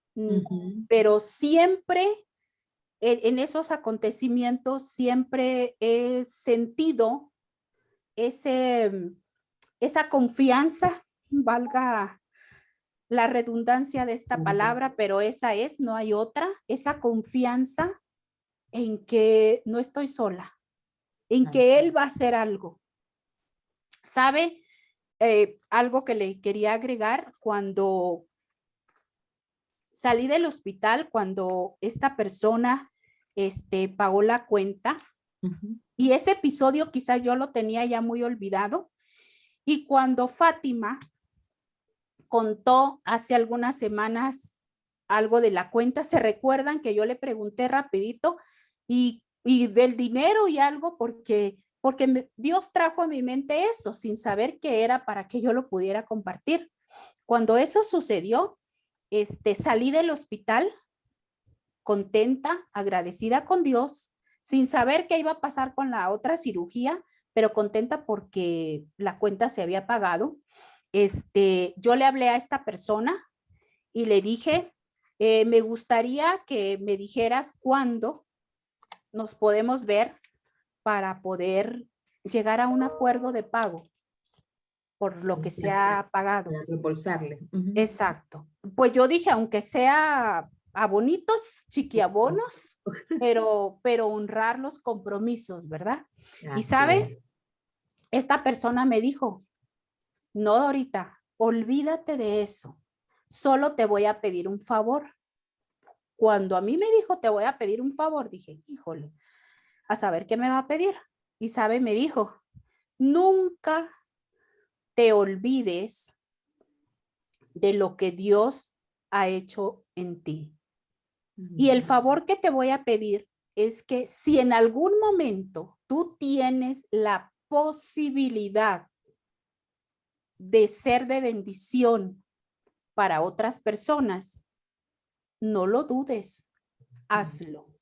pero siempre en esos acontecimientos siempre he sentido esa confianza, valga la redundancia de esta palabra, pero esa es, no hay otra, esa confianza en que no estoy sola, en que Él va a hacer algo. ¿Sabe? Algo que le quería agregar, cuando salí del hospital, cuando esta persona pagó la cuenta, y ese episodio quizás yo lo tenía ya muy olvidado, y cuando Fátima contó hace algunas semanas algo de la cuenta, se recuerdan que yo le pregunté rapidito y del dinero y algo porque Dios trajo a mi mente eso sin saber qué era para que yo lo pudiera compartir. Cuando eso sucedió, salí del hospital contenta, agradecida con Dios, sin saber qué iba a pasar con la otra cirugía, pero contenta porque la cuenta se había pagado. Yo le hablé a esta persona y le dije, me gustaría que me dijeras cuándo nos podemos ver para poder llegar a un acuerdo de pago por lo que se ha pagado. Para reembolsarle. Exacto. Pues yo dije, aunque sea a bonitos, chiquiabonos, pero honrar los compromisos, ¿verdad? Y sabe, esta persona me dijo, no, Dorita, olvídate de eso. Solo te voy a pedir un favor. Cuando a mí me dijo, te voy a pedir un favor, dije, híjole, a saber qué me va a pedir. Y sabe, me dijo, nunca te olvides de lo que Dios ha hecho en ti. Y el favor que te voy a pedir es que si en algún momento tú tienes la posibilidad de ser de bendición para otras personas, no lo dudes, hazlo.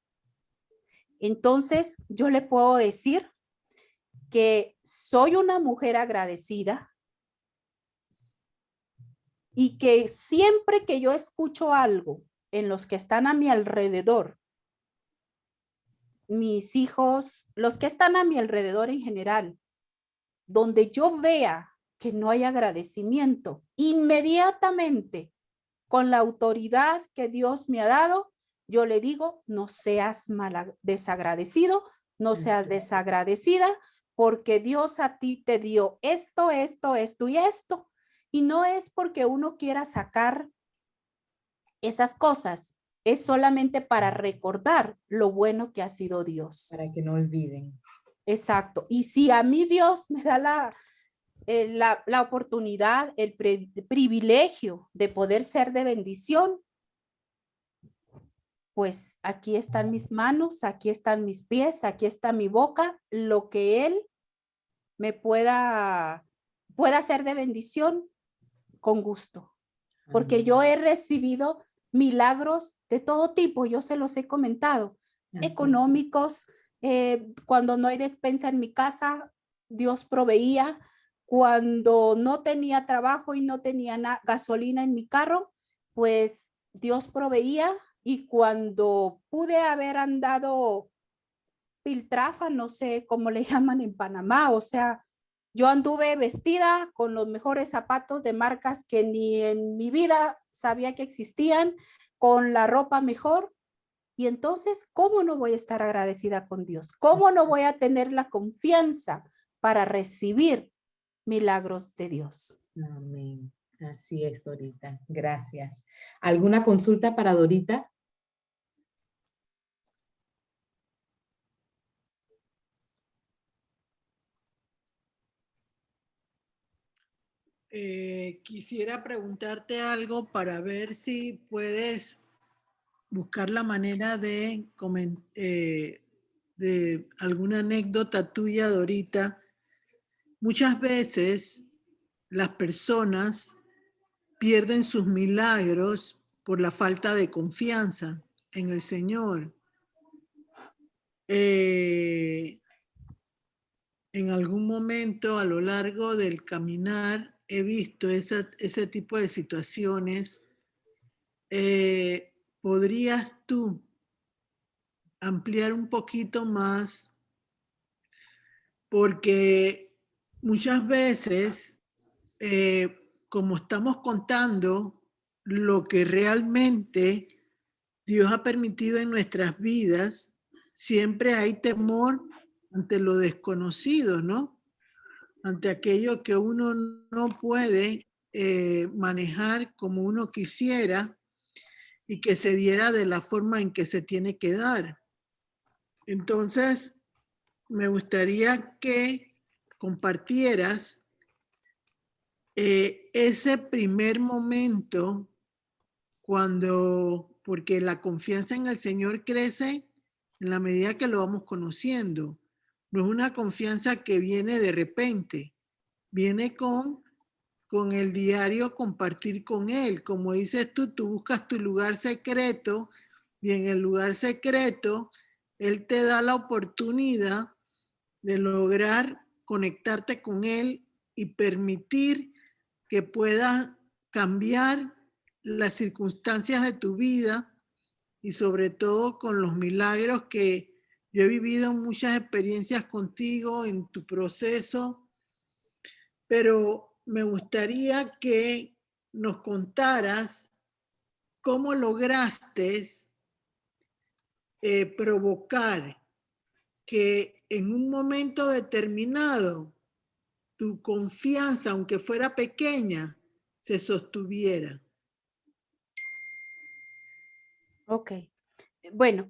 Entonces, yo le puedo decir que soy una mujer agradecida y que siempre que yo escucho algo en los que están a mi alrededor, mis hijos, los que están a mi alrededor en general, donde yo vea que no hay agradecimiento, inmediatamente con la autoridad que Dios me ha dado, yo le digo, no seas desagradecido, no seas desagradecida, porque Dios a ti te dio esto, esto, esto y esto. Y no es porque uno quiera sacar esas cosas, es solamente para recordar lo bueno que ha sido Dios. Para que no olviden. Exacto. Y si a mí Dios me da la oportunidad, el privilegio de poder ser de bendición, pues aquí están mis manos, aquí están mis pies, aquí está mi boca, lo que Él me pueda hacer de bendición, con gusto. Porque yo he recibido milagros de todo tipo, yo se los he comentado, económicos, cuando no hay despensa en mi casa, Dios proveía. Cuando no tenía trabajo y no tenía gasolina en mi carro, pues Dios proveía. Y cuando pude haber andado piltrafa, no sé cómo le llaman en Panamá, o sea, yo anduve vestida con los mejores zapatos de marcas que ni en mi vida sabía que existían, con la ropa mejor. Y entonces, ¿cómo no voy a estar agradecida con Dios? ¿Cómo no voy a tener la confianza para recibir milagros de Dios? Amén. Así es, Dorita. Gracias. ¿Alguna consulta para Dorita? Quisiera preguntarte algo para ver si puedes buscar la manera de alguna anécdota tuya, Dorita. Muchas veces las personas pierden sus milagros por la falta de confianza en el Señor. En algún momento a lo largo del caminar he visto ese tipo de situaciones. ¿Podrías tú ampliar un poquito más? Porque muchas veces, como estamos contando lo que realmente Dios ha permitido en nuestras vidas, siempre hay temor ante lo desconocido, ¿no? Ante aquello que uno no puede manejar como uno quisiera y que se diera de la forma en que se tiene que dar. Entonces, me gustaría que compartieras ese primer momento porque la confianza en el Señor crece en la medida que lo vamos conociendo. No es una confianza que viene de repente, viene con el diario compartir con Él. Como dices tú buscas tu lugar secreto y en el lugar secreto Él te da la oportunidad de lograr conectarte con Él y permitir que puedas cambiar las circunstancias de tu vida y sobre todo con los milagros que yo he vivido muchas experiencias contigo en tu proceso, pero me gustaría que nos contaras cómo lograste provocar que en un momento determinado tu confianza, aunque fuera pequeña, se sostuviera. Ok. Bueno,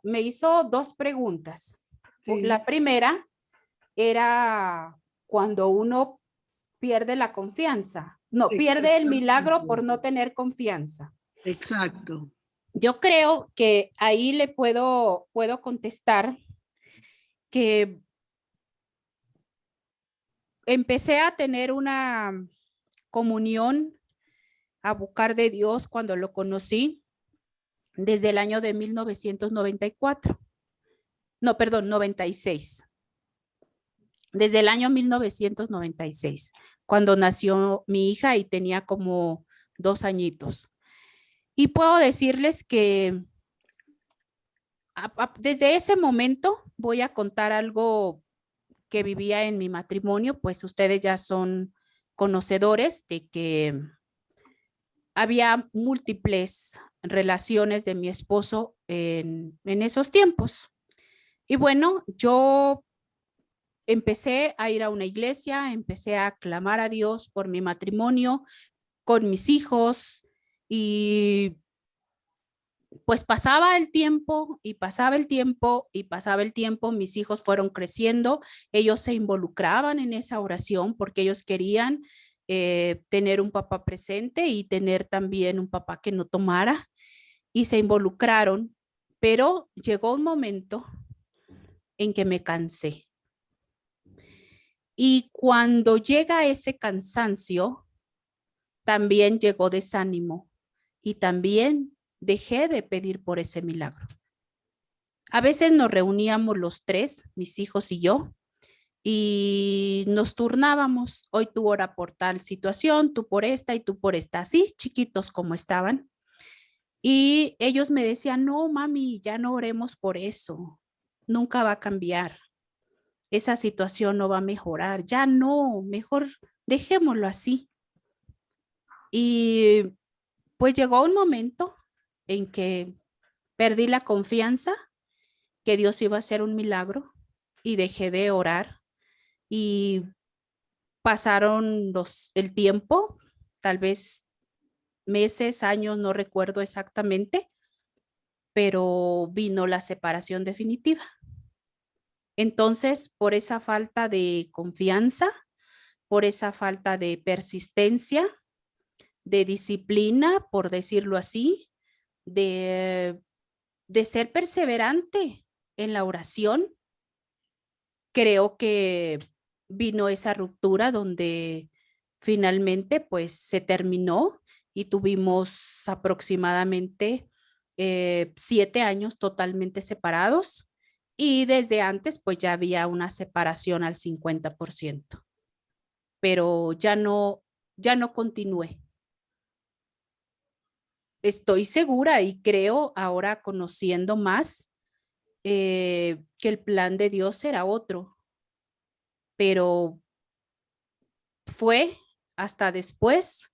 me hizo dos preguntas. Sí, La primera era cuando uno pierde la confianza. No, pierde el milagro por no tener confianza. exacto. Yo creo que ahí le puedo contestar que empecé a tener una comunión, a buscar de Dios cuando lo conocí desde el año de 1994. No, perdón, 96. Desde el año 1996, cuando nació mi hija y tenía como 2 añitos. Y puedo decirles que desde ese momento voy a contar algo que vivía en mi matrimonio, pues ustedes ya son conocedores de que había múltiples relaciones de mi esposo en esos tiempos. Y bueno, yo empecé a ir a una iglesia, empecé a clamar a Dios por mi matrimonio con mis hijos y pues pasaba el tiempo y pasaba el tiempo y pasaba el tiempo, mis hijos fueron creciendo, ellos se involucraban en esa oración porque ellos querían tener un papá presente y tener también un papá que no tomara y se involucraron, pero llegó un momento en que me cansé. Y cuando llega ese cansancio, también llegó desánimo y también dejé de pedir por ese milagro. A veces nos reuníamos los tres, mis hijos y yo, y nos turnábamos. Hoy tú ora por tal situación, tú por esta y tú por esta, así chiquitos como estaban. Y ellos me decían, no, mami, ya no oremos por eso. Nunca va a cambiar. Esa situación no va a mejorar. Ya no, mejor dejémoslo así. Y pues llegó un momento en que perdí la confianza que Dios iba a hacer un milagro y dejé de orar y pasaron el tiempo, tal vez meses, años, no recuerdo exactamente, pero vino la separación definitiva. Entonces, por esa falta de confianza, por esa falta de persistencia, de disciplina, por decirlo así, de, de ser perseverante en la oración, creo que vino esa ruptura donde finalmente pues se terminó y tuvimos aproximadamente 7 años totalmente separados y desde antes pues ya había una separación al 50%, pero ya no continué. Estoy segura y creo ahora conociendo más que el plan de Dios era otro, pero fue hasta después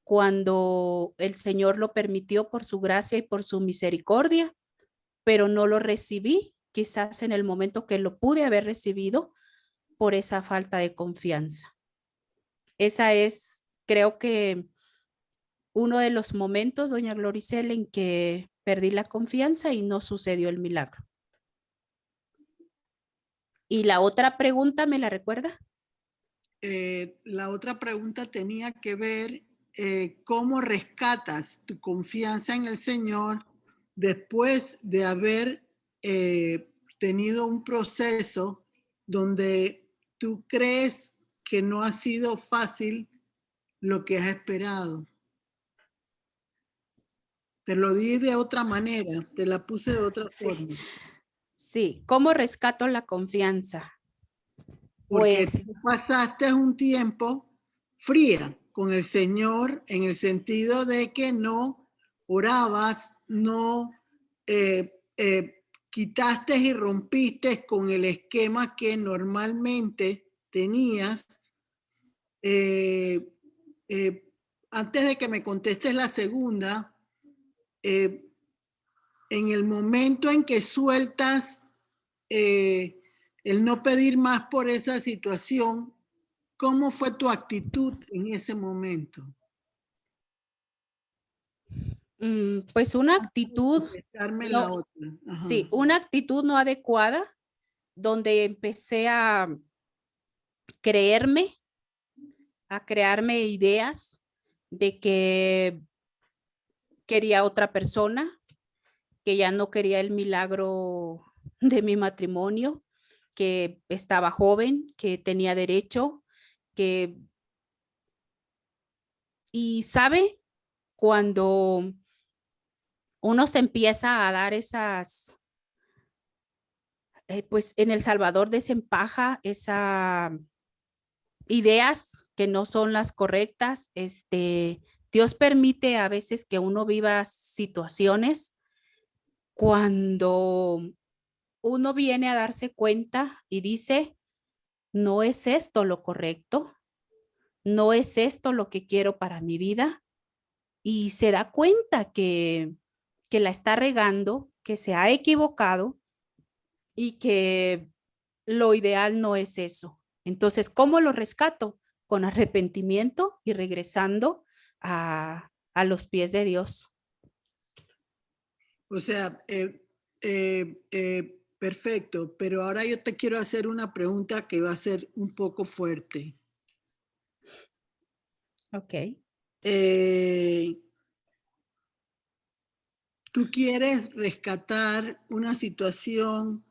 cuando el Señor lo permitió por su gracia y por su misericordia, pero no lo recibí quizás en el momento que lo pude haber recibido por esa falta de confianza. Esa es, creo que uno de los momentos, doña Gloricel, en que perdí la confianza y no sucedió el milagro. Y la otra pregunta, ¿me la recuerda? La otra pregunta tenía que ver cómo rescatas tu confianza en el Señor después de haber tenido un proceso donde tú crees que no ha sido fácil lo que has esperado. Te lo di de otra manera, te la puse de otra forma. Sí, ¿cómo rescato la confianza? Porque Pues tú pasaste un tiempo fría con el Señor en el sentido de que no orabas, no quitaste y rompiste con el esquema que normalmente tenías. Antes de que me contestes la segunda, en el momento en que sueltas el no pedir más por esa situación, ¿cómo fue tu actitud en ese momento? Pues una actitud, Contestarme la no, otra. Ajá. sí, una actitud no adecuada, donde empecé a creerme, a crearme ideas de que quería otra persona, que ya no quería el milagro de mi matrimonio, que estaba joven, que tenía derecho, que... Y sabe, cuando uno se empieza a dar esas, pues en El Salvador desempaja esas ideas que no son las correctas, Dios permite a veces que uno viva situaciones cuando uno viene a darse cuenta y dice, no es esto lo correcto, no es esto lo que quiero para mi vida, y se da cuenta que la está regando, que se ha equivocado y que lo ideal no es eso. Entonces, ¿cómo lo rescato? Con arrepentimiento y regresando a los pies de Dios. O sea, perfecto, pero ahora yo te quiero hacer una pregunta que va a ser un poco fuerte. Ok. Tú quieres rescatar una situación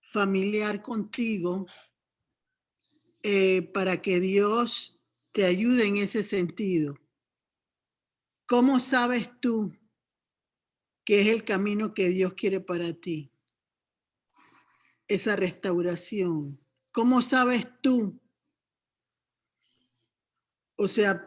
familiar contigo para que Dios te ayude en ese sentido. ¿Cómo sabes tú que es el camino que Dios quiere para ti? Esa restauración. ¿Cómo sabes tú? O sea,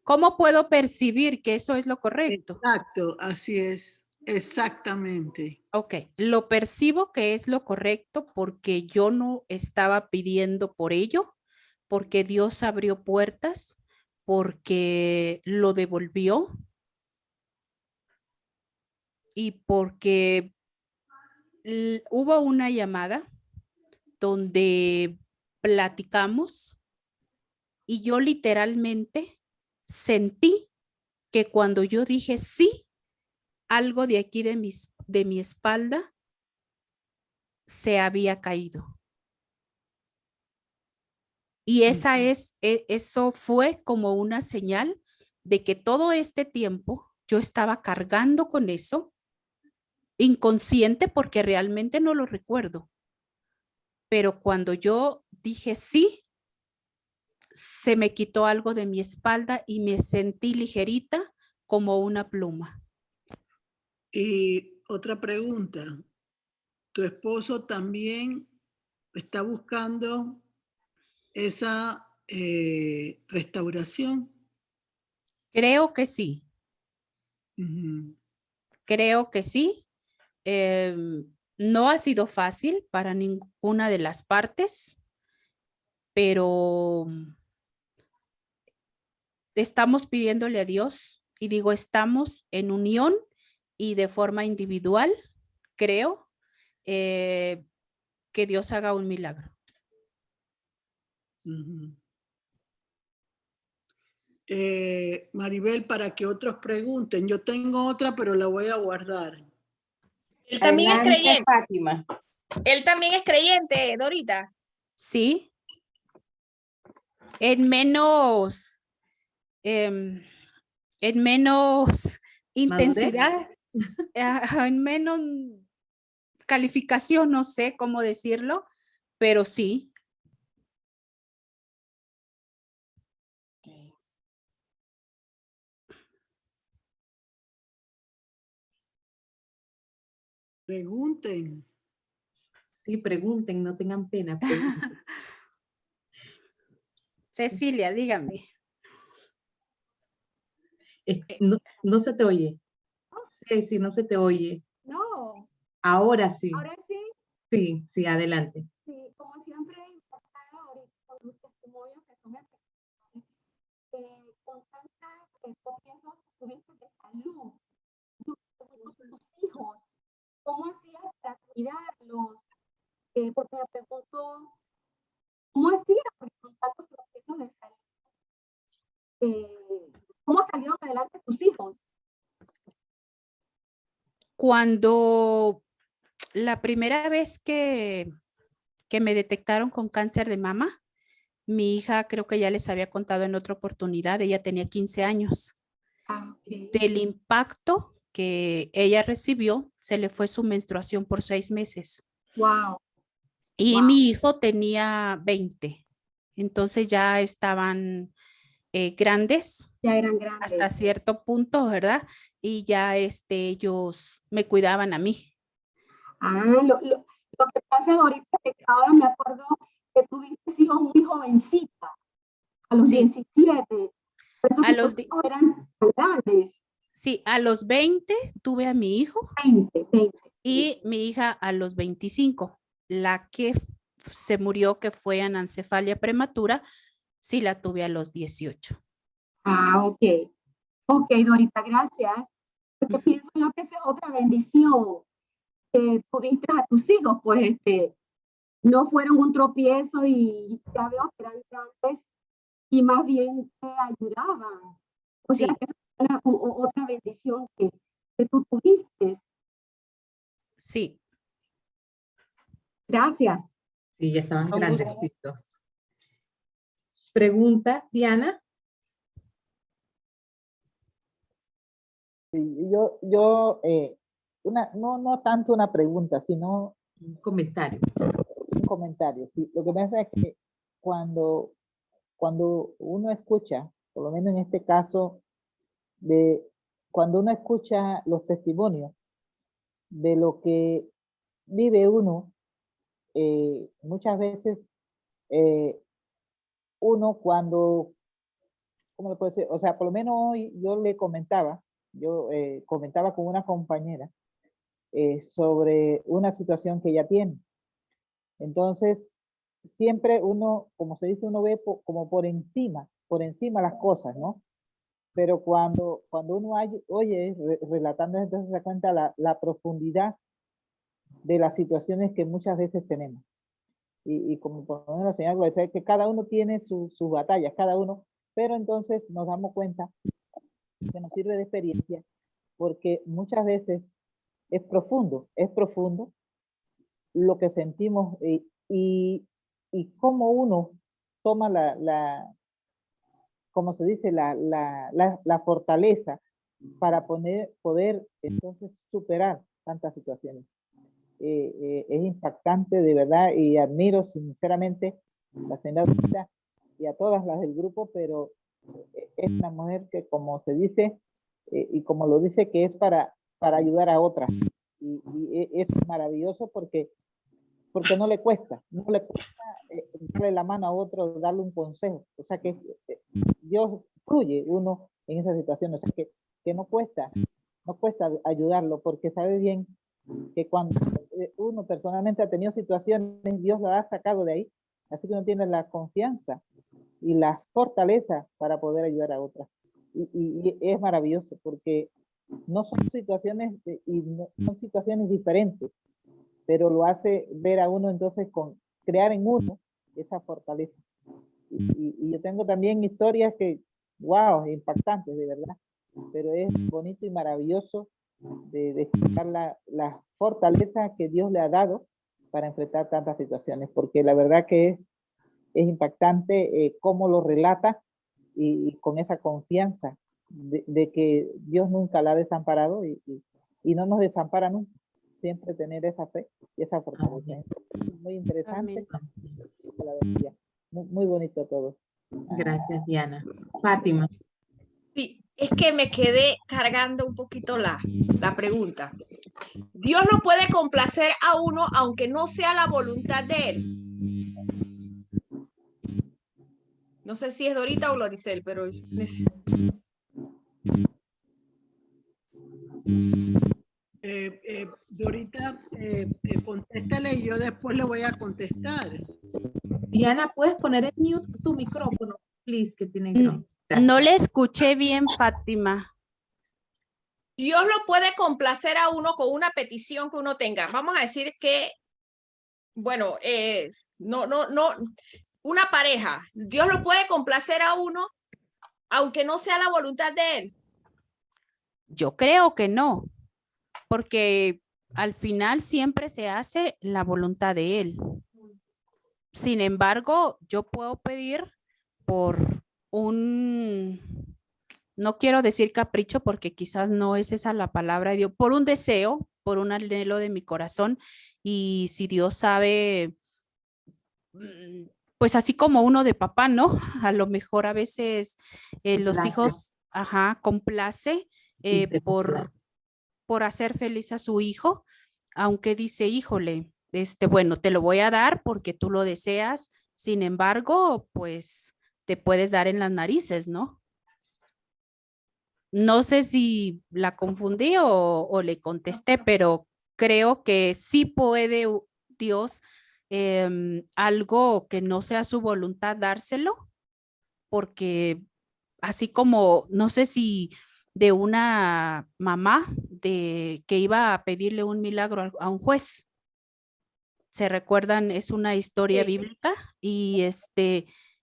¿Cómo puedo percibir que eso es lo correcto? exacto, así es, exactamente. Ok, lo percibo que es lo correcto porque yo no estaba pidiendo por ello, porque Dios abrió puertas, porque lo devolvió y porque hubo una llamada donde platicamos y yo literalmente sentí que cuando yo dije sí, algo de aquí de mi espalda se había caído. Y eso fue como una señal de que todo este tiempo yo estaba cargando con eso, inconsciente porque realmente no lo recuerdo. Pero cuando yo dije sí, se me quitó algo de mi espalda y me sentí ligerita como una pluma. Y otra pregunta, ¿tu esposo también está buscando esa restauración? Creo que sí, Ujú. creo que sí. Eh, no ha sido fácil para ninguna de las partes, pero estamos pidiéndole a Dios, y digo, estamos en unión y de forma individual, creo, eh, que Dios haga un milagro. Ujú. Maribel, para que otros pregunten, yo tengo otra, pero la voy a guardar. Él también es Adelante, creyente. Fátima. Él también es creyente, Dorita. Sí, en menos, em, en menos ¿Madurez? intensidad, en menos calificación, no sé cómo decirlo, pero sí. Pregunten. Sí, pregunten, no tengan pena, pregunten. Cecilia, dígame. No se te oye. Sí, sí, no se te oye. No, Ahora sí. ahora sí, Sí, sí, adelante. sí, como siempre, impactada ahorita con los testimonios que son espectaculares, con tantas comienzos que tuviste de salud, tus hijos, ¿cómo hacías para cuidarlos? Porque me pregunto, ¿cómo hacías? Porque con ¿cómo salieron adelante tus hijos? Cuando la primera vez que me detectaron con cáncer de mama, mi hija, creo que ya les había contado en otra oportunidad, ella tenía 15 años. Ah, ok. Del impacto que ella recibió, se le fue su menstruación por 6 meses. Wow. Y Wow. mi hijo tenía 20. Entonces ya estaban grandes Ya eran grandes. hasta cierto punto, ¿verdad? Y ya ellos me cuidaban a mí. Ah, lo que pasa ahorita, que ahora me acuerdo que tuviste hijos muy jovencita, a los Sí. 17. Por eso A tus los, hijos eran tan grandes. sí, a los 20 tuve a mi hijo 20. y mi hija a los 25. La que se murió, que fue anencefalia prematura, sí la tuve a los 18. Ah, ok. Ok, Dorita, gracias. Porque pienso yo que esa es otra bendición que tuviste a tus hijos, pues no fueron un tropiezo y ya veo que eran grandes y más bien te ayudaban. O sea Sí, que es otra bendición que tú tuviste. sí. Gracias. Sí, ya estaban Con gusto. grandecitos. ¿Pregunta, Diana? Sí, no tanto una pregunta, sino Un comentario. un comentario. Sí, lo que pasa es que cuando uno escucha, por lo menos en este caso, cuando uno escucha los testimonios de lo que vive uno, muchas veces uno cuando, ¿cómo le puedo decir? O sea, por lo menos hoy yo comentaba con una compañera sobre una situación que ella tiene. Entonces, siempre uno, como se dice, uno ve como por encima las cosas, ¿no? Pero cuando uno oye relatando, entonces se da cuenta la profundidad de las situaciones que muchas veces tenemos. Y como por lo menos la señora decía, que cada uno tiene sus batallas, cada uno, pero entonces nos damos cuenta que nos sirve de experiencia, porque muchas veces es profundo lo que sentimos y cómo uno toma como se dice, la fortaleza para poder entonces superar tantas situaciones. Es impactante de verdad y admiro sinceramente a la señora y a todas las del grupo, pero es una mujer que, como se dice y como lo dice, que es para ayudar a otras. Y es maravilloso porque no le cuesta darle la mano a otro, darle un consejo. O sea que Dios fluye uno en esa situación, o sea que no cuesta ayudarlo, porque sabe bien que cuando uno personalmente ha tenido situaciones, Dios lo ha sacado de ahí, así que uno tiene la confianza y la fortaleza para poder ayudar a otras. Y es maravilloso, porque no son situaciones, son situaciones diferentes, pero lo hace ver a uno entonces crear en uno esa fortaleza. Y yo tengo también historias que, wow, impactantes de verdad, pero es bonito y maravilloso de explicar la fortaleza que Dios le ha dado para enfrentar tantas situaciones, porque la verdad que es impactante cómo lo relata y con esa confianza de que Dios nunca la ha desamparado y no nos desampara nunca. Siempre tener esa fe y esa fortaleza. Muy interesante. Muy, muy bonito todo. Gracias, Diana. Fátima. Sí, es que me quedé cargando un poquito la pregunta. ¿Dios lo puede complacer a uno aunque no sea la voluntad de él? No sé si es Dorita o Loricel, pero... Dorita, contéstale y yo después le voy a contestar. Diana, ¿puedes poner en mute tu micrófono, please, que tiene ground? No le escuché bien, Fátima. Dios lo puede complacer a uno con una petición que uno tenga. Vamos a decir que, bueno, una pareja. Dios lo puede complacer a uno aunque no sea la voluntad de Él? Yo creo que no, porque al final siempre se hace la voluntad de Él. Sin embargo, yo puedo pedir por un, no quiero decir capricho porque quizás no es esa la palabra de Dios, por un deseo, por un anhelo de mi corazón. Y si Dios sabe, pues así como uno de papá, ¿no? A lo mejor a veces los Complace. hijos, ajá, complace Sí, te complace. por hacer feliz a su hijo, aunque dice, híjole, bueno, te lo voy a dar porque tú lo deseas, sin embargo, pues te puedes dar en las narices, ¿no? No sé si la confundí o le contesté, pero creo que sí puede Dios algo que no sea su voluntad dárselo, porque así como, no sé si de una mamá de que iba a pedirle un milagro a un juez. ¿Se recuerdan? Es una historia Sí. bíblica y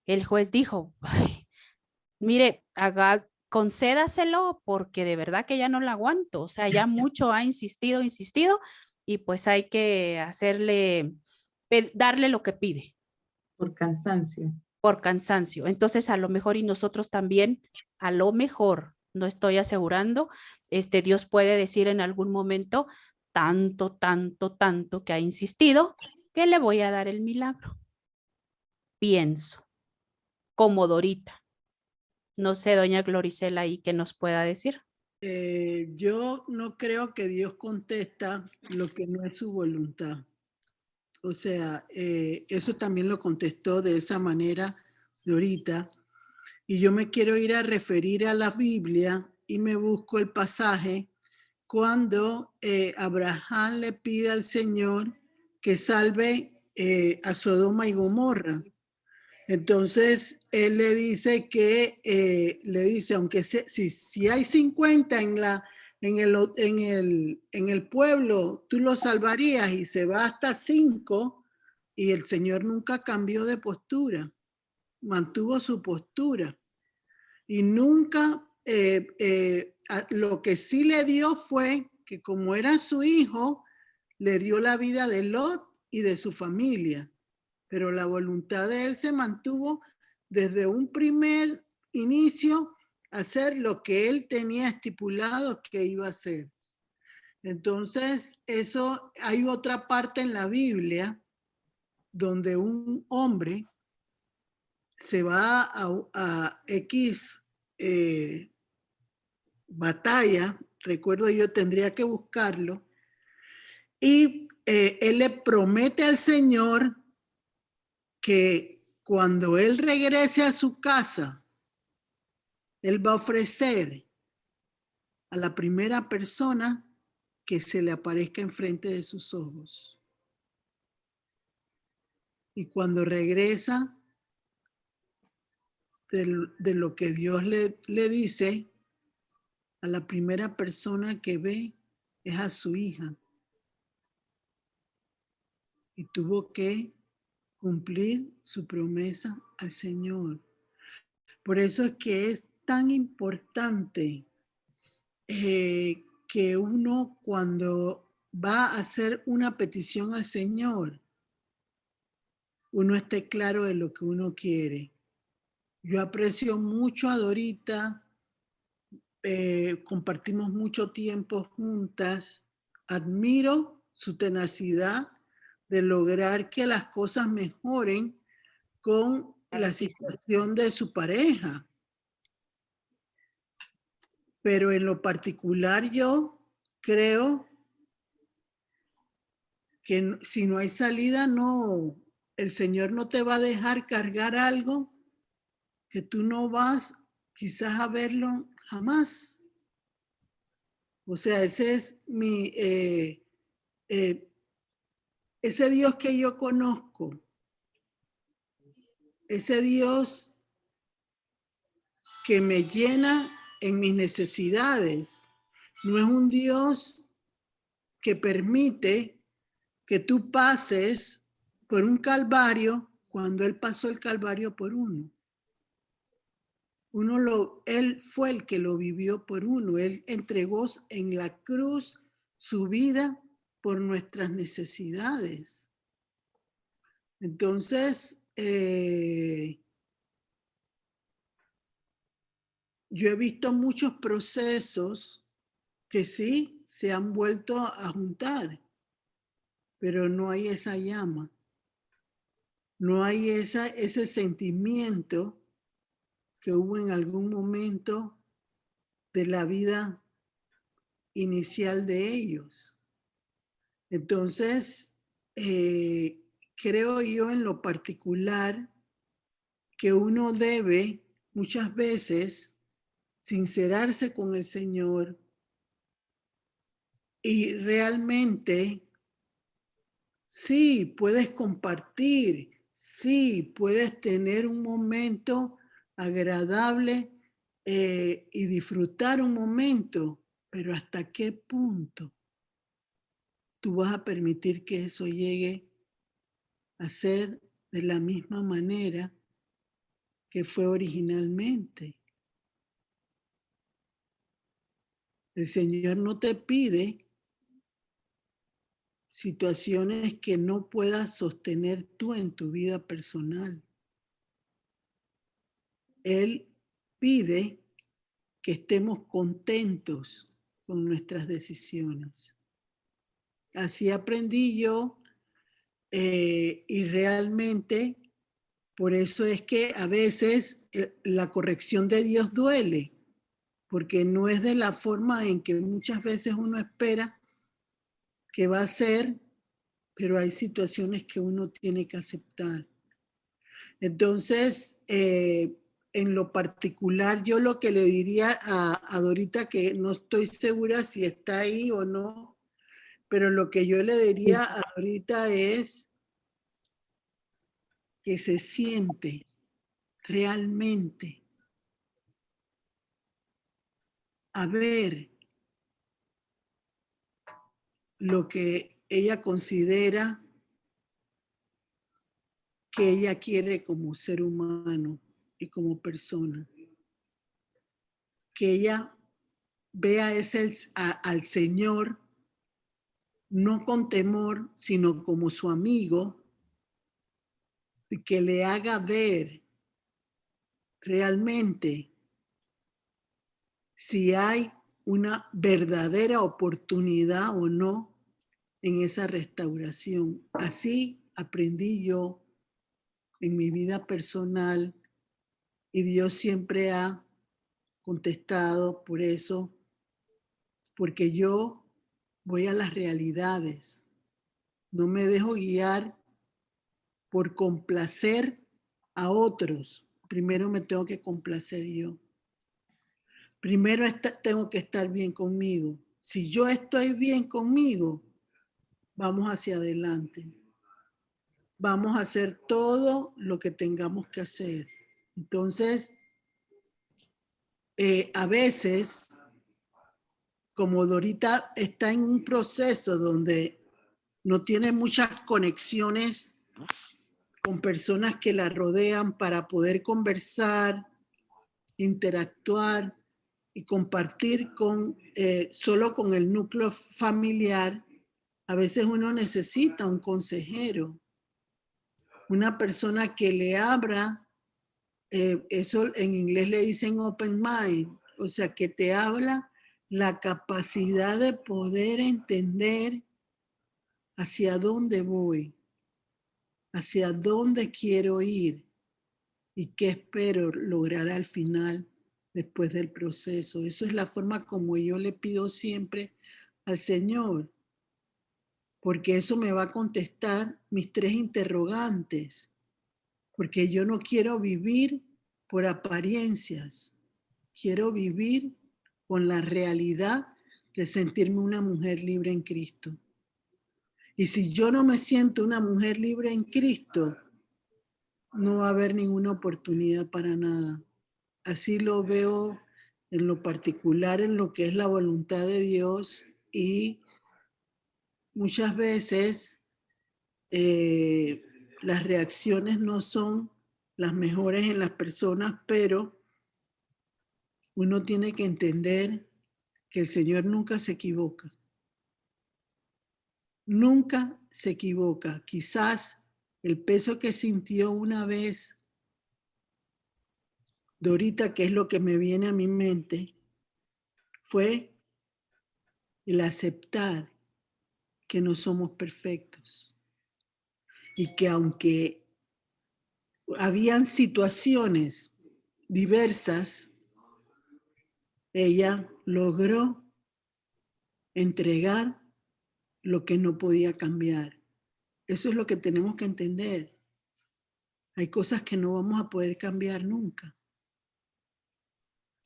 el juez dijo, "Ay, mire, concédaselo porque de verdad que ya no la aguanto, o sea, ya mucho ha insistido, insistido y pues hay que darle lo que pide Por cansancio. por cansancio. Entonces, a lo mejor y nosotros también, a lo mejor, no estoy asegurando, Dios puede decir en algún momento, tanto, tanto, tanto que ha insistido, que le voy a dar el milagro. Pienso, como Dorita. No sé, doña Gloricela, ahí que nos pueda decir. Yo no creo que Dios contesta lo que no es su voluntad. O sea, eso también lo contestó de esa manera de ahorita. Y yo me quiero ir a referir a la Biblia y me busco el pasaje cuando Abraham le pide al Señor que salve a Sodoma y Gomorra. Entonces, él le dice aunque si hay 50 en el pueblo, tú lo salvarías y se va hasta 5 y el Señor nunca cambió de postura, mantuvo su postura y nunca, lo que sí le dio fue que como era su hijo, le dio la vida de Lot y de su familia. Pero la voluntad de él se mantuvo desde un primer inicio a hacer lo que él tenía estipulado que iba a hacer. Entonces, eso hay otra parte en la Biblia donde un hombre se va a X batalla, recuerdo yo tendría que buscarlo, y él le promete al Señor que cuando él regrese a su casa, él va a ofrecer a la primera persona que se le aparezca enfrente de sus ojos. Y cuando regresa de lo que Dios le dice, a la primera persona que ve es a su hija. Y tuvo que cumplir su promesa al Señor. Por eso es que es tan importante que uno cuando va a hacer una petición al Señor, uno esté claro de lo que uno quiere. Yo aprecio mucho a Dorita, compartimos mucho tiempo juntas, admiro su tenacidad de lograr que las cosas mejoren con la situación de su pareja. Pero en lo particular yo creo que si no hay salida, no, el Señor no te va a dejar cargar algo que tú no vas quizás a verlo jamás. O sea, ese es ese Dios que yo conozco, ese Dios que me llena en mis necesidades, no es un Dios que permite que tú pases por un calvario cuando Él pasó el calvario por uno. Él fue el que lo vivió por uno. Él entregó en la cruz su vida por nuestras necesidades. Entonces, yo he visto muchos procesos que sí se han vuelto a juntar, pero no hay esa llama, no hay ese sentimiento que hubo en algún momento de la vida inicial de ellos. Entonces, creo yo en lo particular que uno debe muchas veces sincerarse con el Señor y realmente sí puedes compartir, sí puedes tener un momento agradable y disfrutar un momento, pero ¿hasta qué punto tú vas a permitir que eso llegue a ser de la misma manera que fue originalmente? El Señor no te pide situaciones que no puedas sostener tú en tu vida personal. Él pide que estemos contentos con nuestras decisiones. Así aprendí yo y realmente por eso es que a veces la corrección de Dios duele, porque no es de la forma en que muchas veces uno espera que va a ser, pero hay situaciones que uno tiene que aceptar. Entonces, en lo particular, yo lo que le diría a Dorita, que no estoy segura si está ahí o no, pero lo que yo le diría a Dorita es que se siente realmente a ver lo que ella considera que ella quiere como ser humano y como persona. Que ella vea al Señor no con temor, sino como su amigo, y que le haga ver realmente si hay una verdadera oportunidad o no en esa restauración. Así aprendí yo en mi vida personal y Dios siempre ha contestado por eso, porque yo voy a las realidades, no me dejo guiar por complacer a otros. Primero me tengo que complacer yo. Primero tengo que estar bien conmigo. Si yo estoy bien conmigo, vamos hacia adelante. Vamos a hacer todo lo que tengamos que hacer. Entonces, a veces, como Dorita está en un proceso donde no tiene muchas conexiones con personas que la rodean para poder conversar, interactuar y compartir solo con el núcleo familiar, a veces uno necesita un consejero, una persona que le abra, eso en inglés le dicen open mind, o sea, que te habla la capacidad de poder entender hacia dónde voy, hacia dónde quiero ir y qué espero lograr al final después del proceso. Eso es la forma como yo le pido siempre al Señor, porque eso me va a contestar mis 3 interrogantes, porque yo no quiero vivir por apariencias, quiero vivir con la realidad de sentirme una mujer libre en Cristo. Y si yo no me siento una mujer libre en Cristo, no va a haber ninguna oportunidad para nada. Así lo veo en lo particular, en lo que es la voluntad de Dios, y muchas veces las reacciones no son las mejores en las personas, pero uno tiene que entender que el Señor nunca se equivoca. Nunca se equivoca. Quizás el peso que sintió una vez Dorita, que es lo que me viene a mi mente, fue el aceptar que no somos perfectos y que aunque habían situaciones diversas, ella logró entregar lo que no podía cambiar. Eso es lo que tenemos que entender. Hay cosas que no vamos a poder cambiar nunca.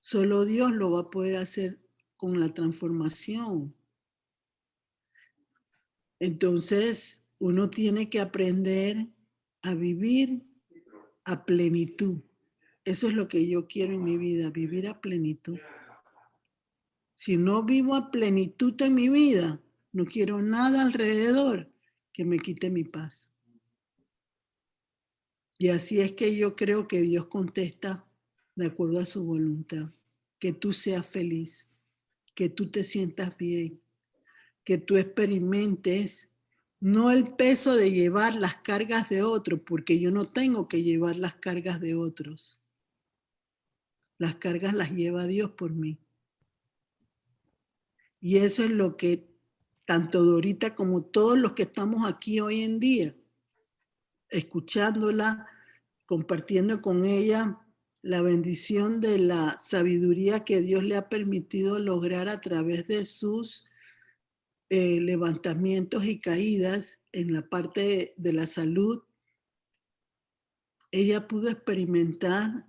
Solo Dios lo va a poder hacer con la transformación. Entonces, uno tiene que aprender a vivir a plenitud. Eso es lo que yo quiero en mi vida, vivir a plenitud. Si no vivo a plenitud en mi vida, no quiero nada alrededor que me quite mi paz. Y así es que yo creo que Dios contesta de acuerdo a su voluntad. Que tú seas feliz, que tú te sientas bien, que tú experimentes no el peso de llevar las cargas de otros, porque yo no tengo que llevar las cargas de otros. Las cargas las lleva Dios por mí. Y eso es lo que tanto Dorita como todos los que estamos aquí hoy en día, escuchándola, compartiendo con ella la bendición de la sabiduría que Dios le ha permitido lograr a través de sus levantamientos y caídas en la parte de la salud. Ella pudo experimentar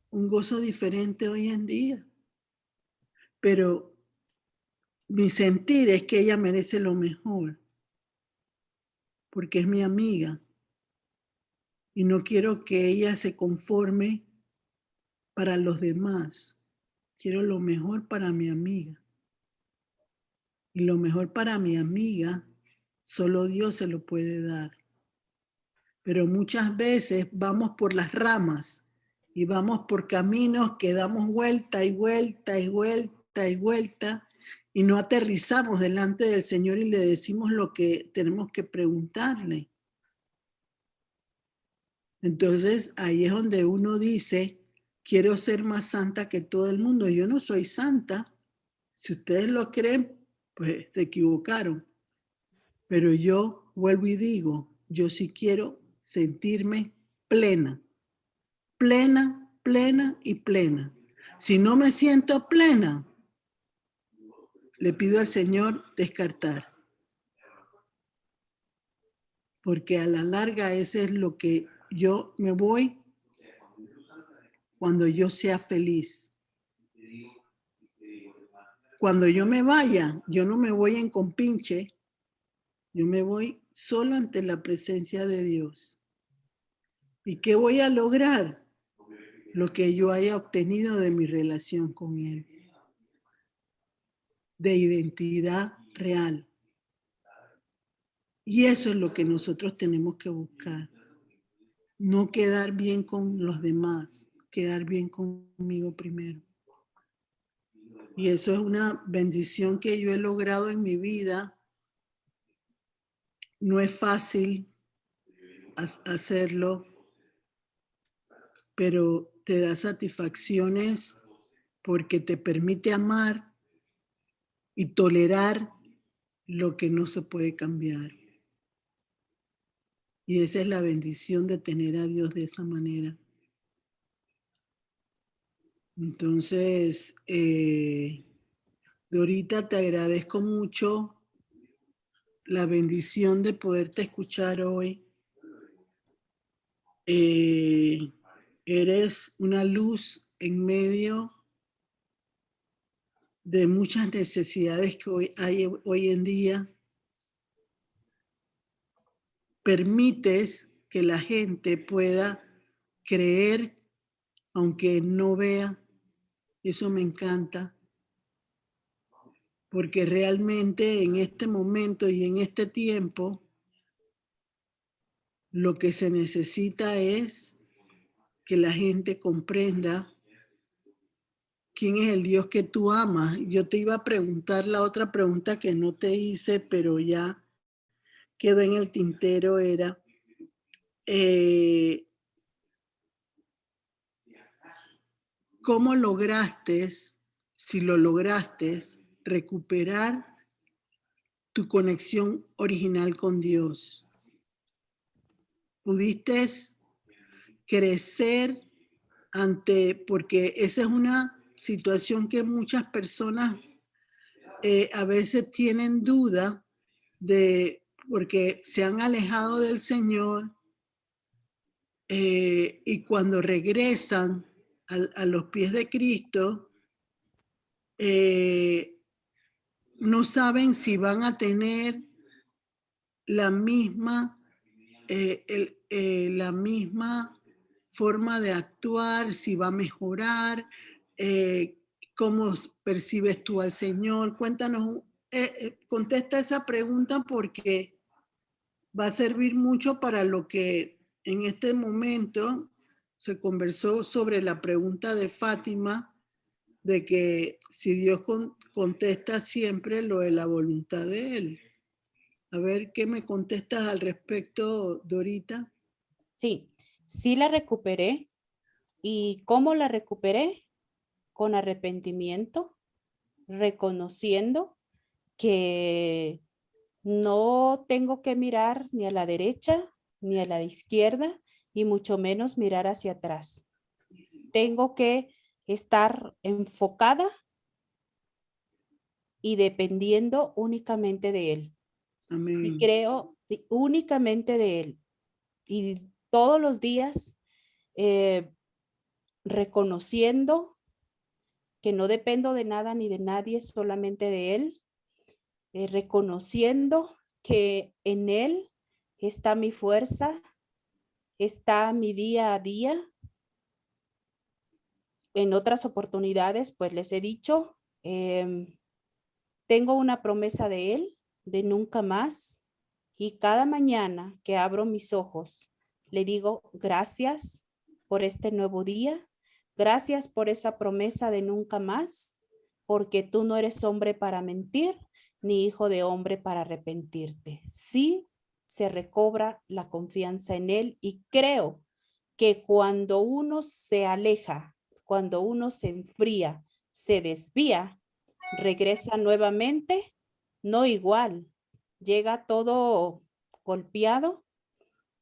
un gozo diferente hoy en día. Pero mi sentir es que ella merece lo mejor, porque es mi amiga. Y no quiero que ella se conforme para los demás. Quiero lo mejor para mi amiga. Y lo mejor para mi amiga, solo Dios se lo puede dar. Pero muchas veces vamos por las ramas y vamos por caminos que damos vuelta y vuelta y vuelta y vuelta y no aterrizamos delante del Señor y le decimos lo que tenemos que preguntarle. Entonces ahí es donde uno dice, quiero ser más santa que todo el mundo. Yo no soy santa. Si ustedes lo creen, pues se equivocaron. Pero yo vuelvo y digo, yo sí quiero sentirme plena, plena, plena y plena. Si no me siento plena, le pido al Señor descartar. Porque a la larga ese es lo que yo me voy cuando yo sea feliz. Cuando yo me vaya, yo no me voy en compinche, yo me voy solo ante la presencia de Dios. ¿Y qué voy a lograr? Lo que yo haya obtenido de mi relación con Él. De identidad real. Y eso es lo que nosotros tenemos que buscar. No quedar bien con los demás, quedar bien conmigo primero. Y eso es una bendición que yo he logrado en mi vida. No es fácil hacerlo, pero te da satisfacciones porque te permite amar y tolerar lo que no se puede cambiar. Y esa es la bendición de tener a Dios de esa manera. Entonces, Dorita, te agradezco mucho la bendición de poderte escuchar hoy. Eres una luz en medio de muchas necesidades que hay hoy en día. Permites que la gente pueda creer aunque no vea. Eso me encanta. Porque realmente en este momento y en este tiempo, lo que se necesita es que la gente comprenda quién es el Dios que tú amas. Yo te iba a preguntar la otra pregunta que no te hice, pero ya quedó en el tintero, era ¿cómo lograste, si lo lograste, recuperar tu conexión original con Dios? ¿Pudiste crecer porque esa es una situación que muchas personas a veces tienen duda porque se han alejado del Señor y cuando regresan a los pies de Cristo, no saben si van a tener la misma forma de actuar, si va a mejorar, cómo percibes tú al Señor. Cuéntanos, contesta esa pregunta porque va a servir mucho para lo que en este momento se conversó sobre la pregunta de Fátima, de que si Dios contesta siempre lo de la voluntad de Él. A ver, ¿qué me contestas al respecto, Dorita? Sí, sí la recuperé. ¿Y cómo la recuperé? Con arrepentimiento, reconociendo que no tengo que mirar ni a la derecha ni a la izquierda y mucho menos mirar hacia atrás. Tengo que estar enfocada y dependiendo únicamente de Él. Amén. Y creo únicamente de Él. Y todos los días reconociendo que no dependo de nada ni de nadie, solamente de Él. Reconociendo que en Él está mi fuerza, está mi día a día. En otras oportunidades, pues les he dicho, tengo una promesa de Él, de nunca más. Y cada mañana que abro mis ojos, le digo gracias por este nuevo día. Gracias por esa promesa de nunca más, porque tú no eres hombre para mentir, ni hijo de hombre para arrepentirte. Sí, se recobra la confianza en Él y creo que cuando uno se aleja, cuando uno se enfría, se desvía, regresa nuevamente, no igual, llega todo golpeado,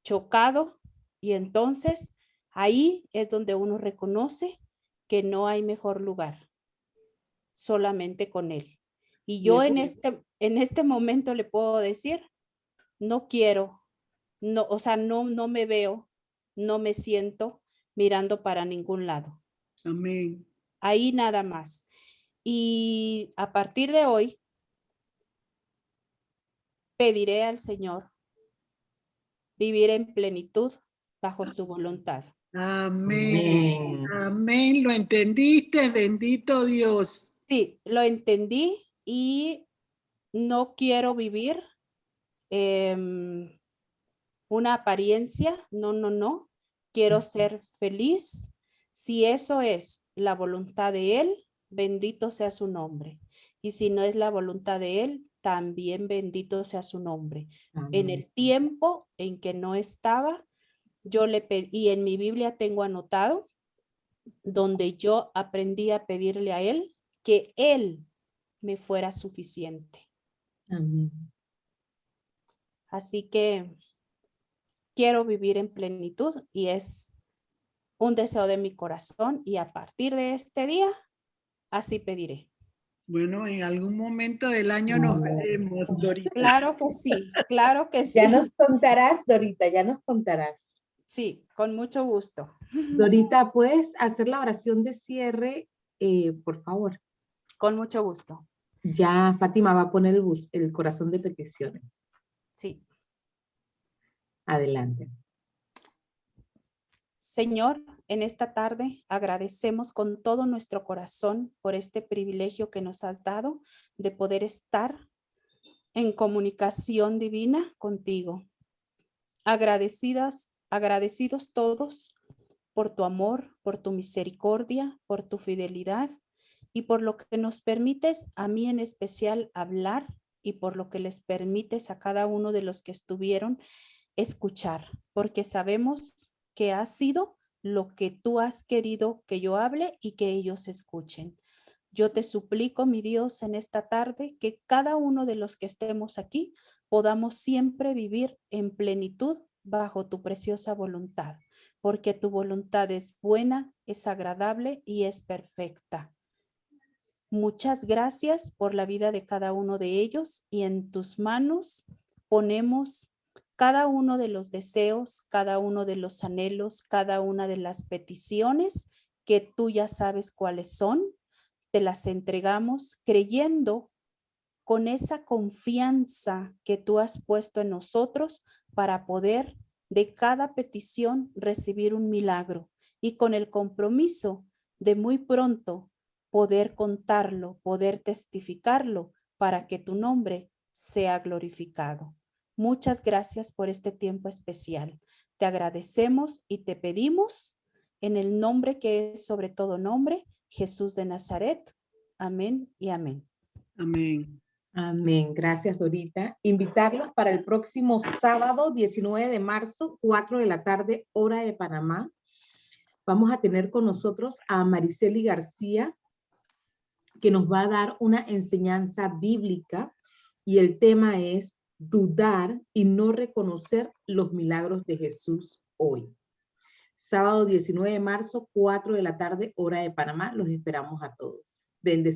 chocado y entonces ahí es donde uno reconoce que no hay mejor lugar, solamente con Él. Y yo en este momento le puedo decir, no quiero, no, o sea, no me veo, no me siento mirando para ningún lado. Amén. Ahí nada más. Y a partir de hoy, pediré al Señor vivir en plenitud bajo su voluntad. Amén. Amén. ¿Lo entendiste? Bendito Dios. Sí, lo entendí y no quiero vivir una apariencia. No. Quiero ser feliz. Si eso es la voluntad de Él, bendito sea su nombre. Y si no es la voluntad de Él, también bendito sea su nombre. En el tiempo en que no estaba, yo le pedí, y en mi Biblia tengo anotado, donde yo aprendí a pedirle a Él que Él me fuera suficiente. Amén. Así que quiero vivir en plenitud y es un deseo de mi corazón y a partir de este día, así pediré. Bueno, en algún momento del año nos veremos, Dorita. Claro que sí, claro que sí. Ya nos contarás, Dorita, ya nos contarás. Sí, con mucho gusto. Dorita, ¿puedes hacer la oración de cierre, por favor? Con mucho gusto. Ya Fátima va a poner el corazón de peticiones. Sí. Adelante. Señor, en esta tarde agradecemos con todo nuestro corazón por este privilegio que nos has dado de poder estar en comunicación divina contigo. Agradecidos todos por tu amor, por tu misericordia, por tu fidelidad y por lo que nos permites a mí en especial hablar y por lo que les permites a cada uno de los que estuvieron escuchar, porque sabemos que ha sido lo que tú has querido que yo hable y que ellos escuchen. Yo te suplico, mi Dios, en esta tarde, que cada uno de los que estemos aquí podamos siempre vivir en plenitud bajo tu preciosa voluntad, porque tu voluntad es buena, es agradable y es perfecta. Muchas gracias por la vida de cada uno de ellos y en tus manos ponemos cada uno de los deseos, cada uno de los anhelos, cada una de las peticiones que tú ya sabes cuáles son. Te las entregamos creyendo con esa confianza que tú has puesto en nosotros para poder de cada petición recibir un milagro y con el compromiso de muy pronto poder contarlo, poder testificarlo para que tu nombre sea glorificado. Muchas gracias por este tiempo especial. Te agradecemos y te pedimos en el nombre que es sobre todo nombre, Jesús de Nazaret. Amén y amén. Amén. Amén. Gracias, Dorita. Invitarlos para el próximo sábado, 19 de marzo, 4 de la tarde, hora de Panamá. Vamos a tener con nosotros a Mariceli García, que nos va a dar una enseñanza bíblica y el tema es dudar y no reconocer los milagros de Jesús hoy. Sábado 19 de marzo, 4 de la tarde, hora de Panamá. Los esperamos a todos. Bendecidos.